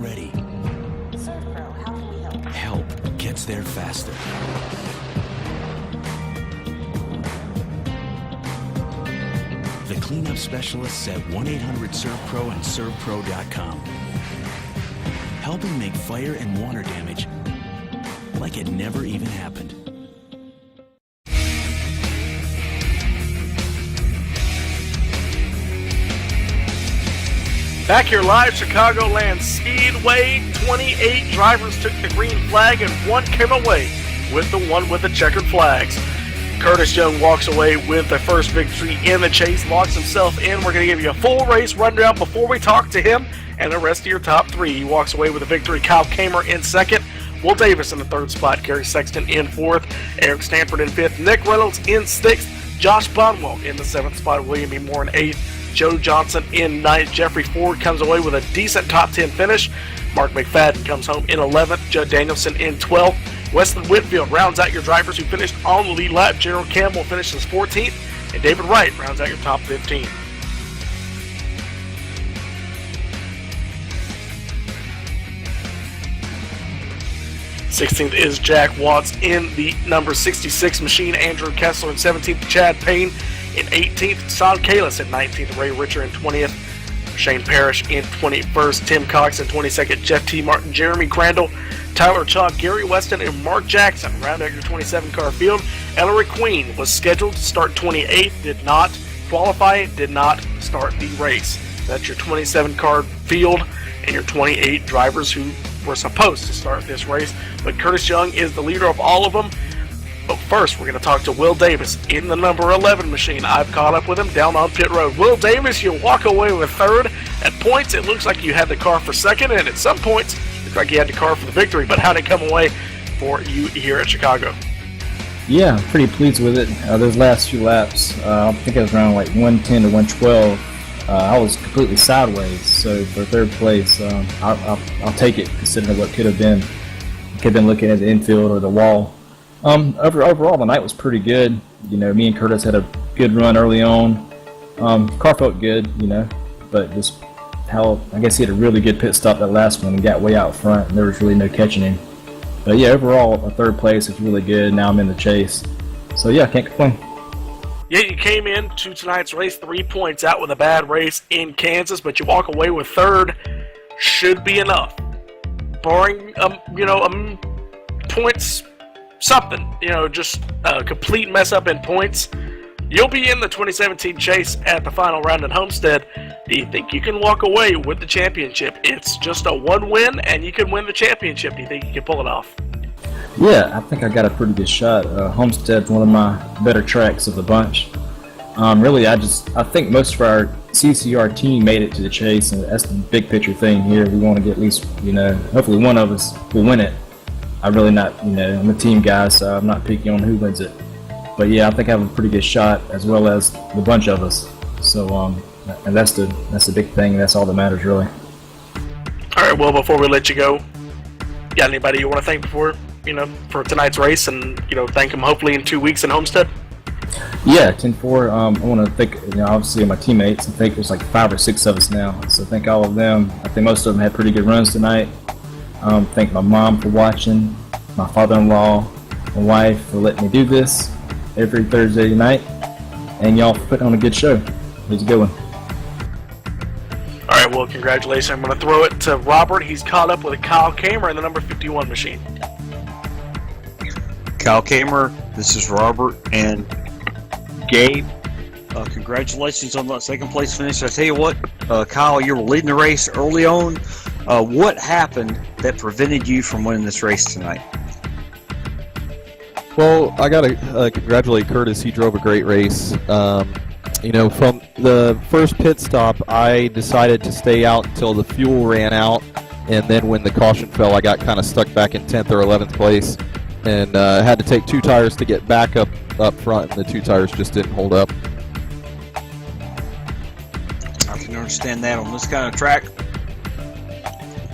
ready, ServPro, how can we help? help gets there faster. The cleanup specialists at 1-800-SERVPRO and ServPro.com. Helping make fire and water damage like it never even happened. Back here live, Chicagoland Speedway. 28 drivers took the green flag and one came away with the one with the checkered flags. Curtis Young walks away with the first victory in the chase, locks himself in. We're going to give you a full race rundown before we talk to him and the rest of your top three. He walks away with a victory. Kyle Kamer in second. Will Davis in the third spot. Gary Sexton in fourth. Eric Stanford in fifth. Nick Reynolds in sixth. Josh Bonwell in the seventh spot. William E. Moore in eighth. Joe Johnson in ninth. Jeffrey Ford comes away with a decent top 10 finish. Mark McFadden comes home in 11th. Judd Danielson in 12th. Weston Whitfield rounds out your drivers who finished on the lead lap. Gerald Campbell finishes 14th. And David Wright rounds out your top 15. '16th is Jack Watts in the number 66 machine. Andrew Kessler in 17th. Chad Payne in 18th. Son Kalis in 19th. Ray Richer in 20th. Shane Parrish in 21st. Tim Cox in 22nd. Jeff T. Martin, Jeremy Crandall, Tyler Chalk, Gary Weston, and Mark Jackson round out your 27-car field. Ellery Queen was scheduled to start 28th, did not qualify, did not start the race. That's your 27-car field and your 28 drivers who were supposed to start this race. But Curtis Young is the leader of all of them. But first, we're going to talk to Will Davis in the number 11 machine. I've caught up with him down on pit road. Will Davis, you walk away with third. At points, it looks like you had the car for second, and at some points, it looked like you had the car for the victory. But how did it come away for you here at Chicago? Yeah, I'm pretty pleased with it. Those last few laps, I think I was around like 110 to 112. I was completely sideways, so for third place, I'll take it, considering what could have been. Could have been looking at the infield or the wall. Overall, the night was pretty good. You know, me and Curtis had a good run early on. Car felt good, you know, but just I guess he had a really good pit stop that last one and got way out front, and there was really no catching him. But yeah, overall, a third place is really good. Now I'm in the chase. So yeah, can't complain. Yeah, you came into tonight's race 3 points out with a bad race in Kansas, but you walk away with third. Should be enough. Barring, points, something, just a complete mess up in points. You'll be in the 2017 chase at the final round at Homestead. Do you think you can walk away with the championship? It's just a one win, and you can win the championship. Do you think you can pull it off? Yeah, I think I got a pretty good shot. Homestead's one of my better tracks of the bunch. Really, I think most of our CCR team made it to the chase, and that's the big picture thing here. We want to get at least, hopefully one of us will win it. I'm really not, I'm a team guy, so I'm not picky on who wins it. But yeah, I think I have a pretty good shot, as well as the bunch of us. So, and that's the big thing. That's all that matters, really. All right. Well, before we let you go, got anybody you want to thank for tonight's race, and thank them hopefully in 2 weeks in Homestead? Yeah, 10-4. I want to thank obviously my teammates. I think there's like 5 or 6 of us now, so thank all of them. I think most of them had pretty good runs tonight. Thank my mom for watching, my father-in-law, my wife for letting me do this every Thursday night, and y'all for putting on a good show. It was a good one. All right, well, congratulations. I'm going to throw it to Robert. He's caught up with a Kyle Kamer in the number 51 machine. Kyle Kamer, this is Robert, and Gabe, congratulations on that second place finish. I tell you what, Kyle, you were leading the race early on. What happened that prevented you from winning this race tonight? Well, I got to congratulate Curtis. He drove a great race. From the first pit stop, I decided to stay out until the fuel ran out, and then when the caution fell, I got kind of stuck back in 10th or 11th place, and had to take 2 tires to get back up front, and the 2 tires just didn't hold up. I can understand that on this kind of track.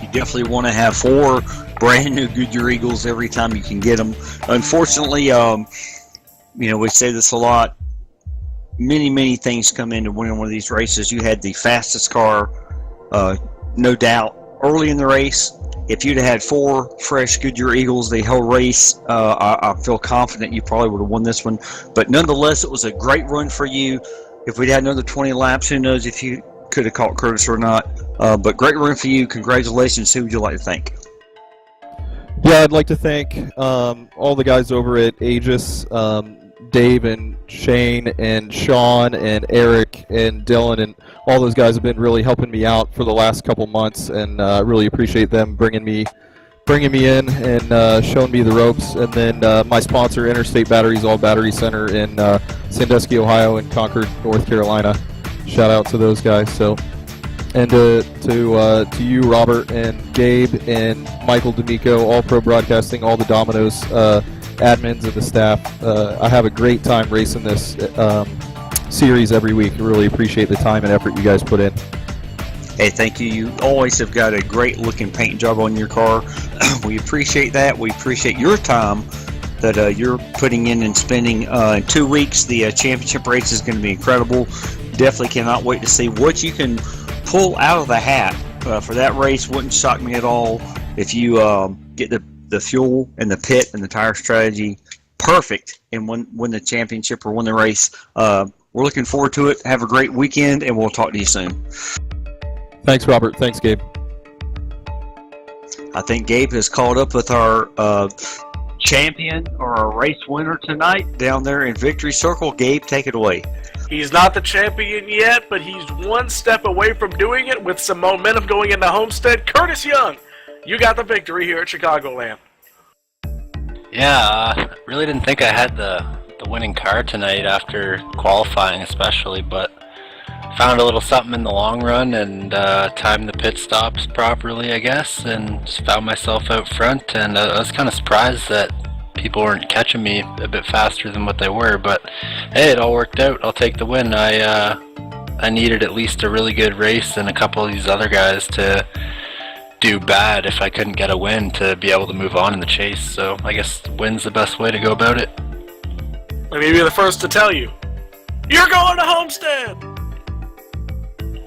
You definitely want to have 4 brand new Goodyear Eagles every time you can get them. Unfortunately, we say this a lot. Many things come into winning one of these races. You had the fastest car, no doubt, early in the race. If you'd have had 4 fresh Goodyear Eagles the whole race, I feel confident you probably would have won this one. But nonetheless, it was a great run for you. If we'd had another 20 laps, who knows if you could have caught Curtis or not. But great run for you. Congratulations. Who would you like to thank? Yeah, I'd like to thank all the guys over at Aegis, Dave and Shane and Sean and Eric and Dylan, and all those guys have been really helping me out for the last couple months, and I really appreciate them bringing me in and showing me the ropes. And then my sponsor, Interstate Batteries, All Battery Center in Sandusky, Ohio, and Concord, North Carolina. Shout out to those guys. So, and to you, Robert and Gabe and Michael D'Amico, All Pro Broadcasting, all the Domino's admins and the staff. I have a great time racing this series every week. I really appreciate the time and effort you guys put in. Hey, thank you. You always have got a great looking paint job on your car. We appreciate that. We appreciate your time that you're putting in and spending. In 2 weeks, the championship race is going to be incredible. Definitely cannot wait to see what you can pull out of the hat for that race. Wouldn't shock me at all if you get the fuel and the pit and the tire strategy perfect and win the championship or win the race. We're looking forward to it. Have a great weekend, and we'll talk to you soon. Thanks, Robert. Thanks, Gabe. I think Gabe has caught up with our champion or our race winner tonight down there in Victory Circle. Gabe, take it away. He's not the champion yet, but he's one step away from doing it with some momentum going into Homestead. Curtis Young, you got the victory here at Chicagoland. Yeah, really didn't think I had the winning car tonight after qualifying especially, but found a little something in the long run and timed the pit stops properly, I guess, and just found myself out front, and I was kind of surprised that people weren't catching me a bit faster than what they were, but hey, it all worked out. I'll take the win. I needed at least a really good race and a couple of these other guys to do bad if I couldn't get a win to be able to move on in the chase, so I guess the win's the best way to go about it. Let me be the first to tell you, you're going to Homestead!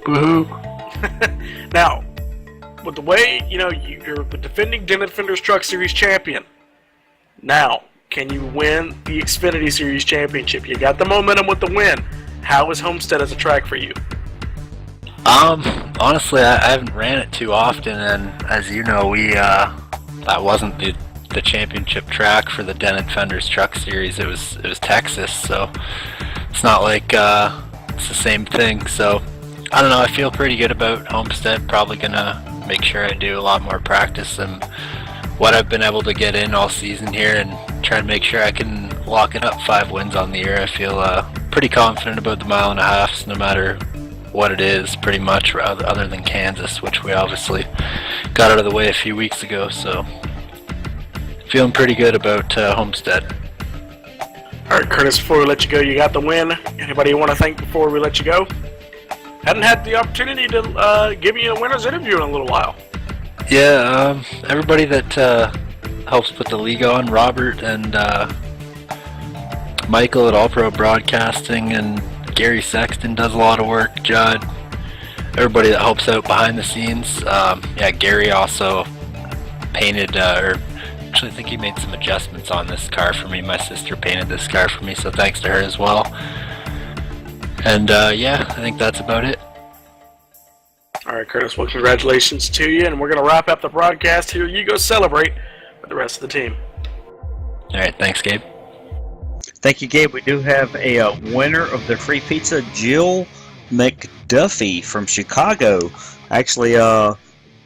Woohoo! Now, with the way, you're the defending Den Defenders Truck Series champion. Now, can you win the Xfinity Series championship? You got the momentum with the win. How is Homestead as a track for you? Honestly, I haven't ran it too often, and as you know, that wasn't the championship track for the Den Defenders Truck Series. It was Texas, so it's not like it's the same thing. So I don't know. I feel pretty good about Homestead. Probably gonna make sure I do a lot more practice than what I've been able to get in all season here, and try to make sure I can lock it up 5 wins on the year. I feel pretty confident about the 1.5 miles, no matter what it is, pretty much, other than Kansas, which we obviously got out of the way a few weeks ago. So feeling pretty good about Homestead. All right, Curtis, before we let you go, you got the win. Anybody you want to thank before we let you go? Hadn't had the opportunity to give you a winner's interview in a little while. Yeah, everybody that helps put the league on, Robert and Michael at All Pro Broadcasting, and Gary Sexton does a lot of work, Judd, everybody that helps out behind the scenes. Gary also painted, actually I think he made some adjustments on this car for me. My sister painted this car for me, so thanks to her as well. And I think that's about it. All right, Curtis, well, congratulations to you, and we're going to wrap up the broadcast here. You go celebrate with the rest of the team. All right, thanks, Gabe. Thank you, Gabe. We do have a winner of the free pizza, Jill McDuffie from Chicago. Actually,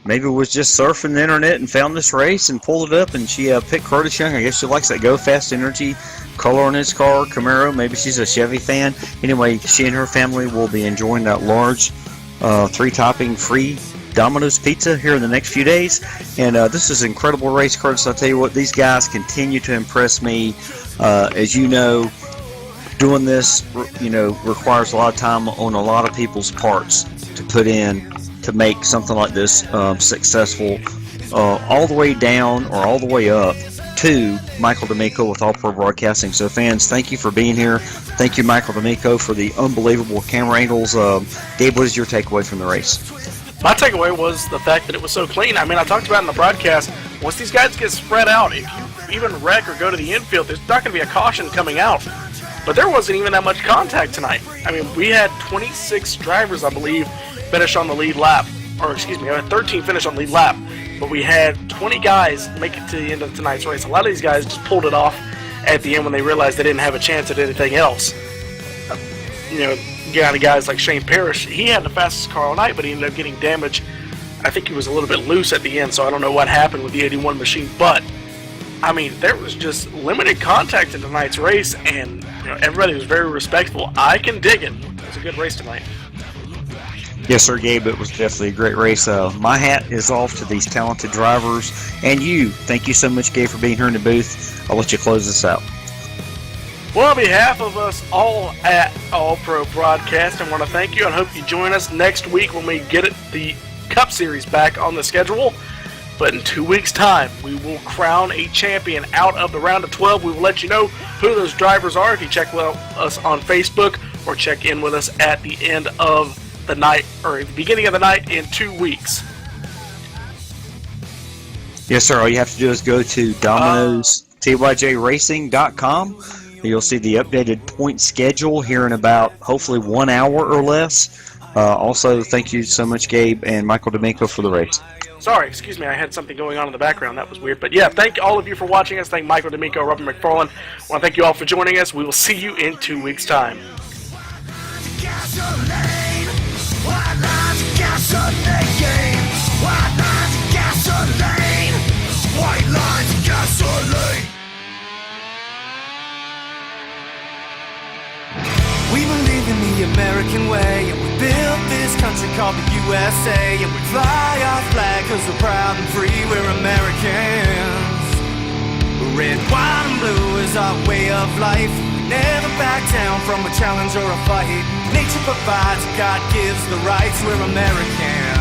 maybe was just surfing the internet and found this race and pulled it up, and she picked Curtis Young. I guess she likes that Go Fast Energy color on his car, Camaro. Maybe she's a Chevy fan. Anyway, she and her family will be enjoying that large 3-topping free Domino's pizza here in the next few days. And this is an incredible race, Curtis. I'll tell you what, these guys continue to impress me. As you know, doing this, requires a lot of time on a lot of people's parts to put in to make something like this successful, all the way down or all the way up to Michael D'Amico with All Pro Broadcasting. So fans, thank you for being here. Thank you, Michael D'Amico, for the unbelievable camera angles. Gabe, what is your takeaway from the race? my takeaway was the fact that it was so clean. I mean, I talked about in the broadcast, once these guys get spread out, if you even wreck or go to the infield, there's not going to be a caution coming out. But there wasn't even that much contact tonight. I mean, we had 26 drivers, I believe, finish on the lead lap. Or, excuse me, we had 13 finish on the lead lap. But we had 20 guys make it to the end of tonight's race. A lot of these guys just pulled it off at the end when they realized they didn't have a chance at anything else. You know, guys like Shane Parrish, he had the fastest car all night, but he ended up getting damaged. I think he was a little bit loose at the end, so I don't know what happened with the 81 machine. But, I mean, there was just limited contact in tonight's race, and everybody was very respectful. I can dig it. It was a good race tonight. Yes, sir, Gabe. It was definitely a great race. My hat is off to these talented drivers. And you. Thank you so much, Gabe, for being here in the booth. I'll let you close this out. Well, on behalf of us all at All Pro Broadcast, I want to thank you and hope you join us next week when we get the Cup Series back on the schedule. But in 2 weeks' time, we will crown a champion out of the round of 12. We will let you know who those drivers are if you check with us on Facebook or check in with us at the end of the night or at the beginning of the night in 2 weeks. Yes, sir. All you have to do is go to DominostyYJRacing.com. You'll see the updated point schedule here in about hopefully 1 hour or less. Also, thank you so much, Gabe and Michael D'Amico, for the race. Sorry, excuse me, I had something going on in the background. That was weird. But yeah, thank all of you for watching us. Thank Michael D'Amico, Robert McFarland. I want to thank you all for joining us. We will see you in 2 weeks' time. We believe in the American way, and we built this country called the USA, and we fly our flag cause we're proud and free, we're Americans. Red, white, and blue is our way of life. We never back down from a challenge or a fight. Nature provides, God gives the rights, we're Americans.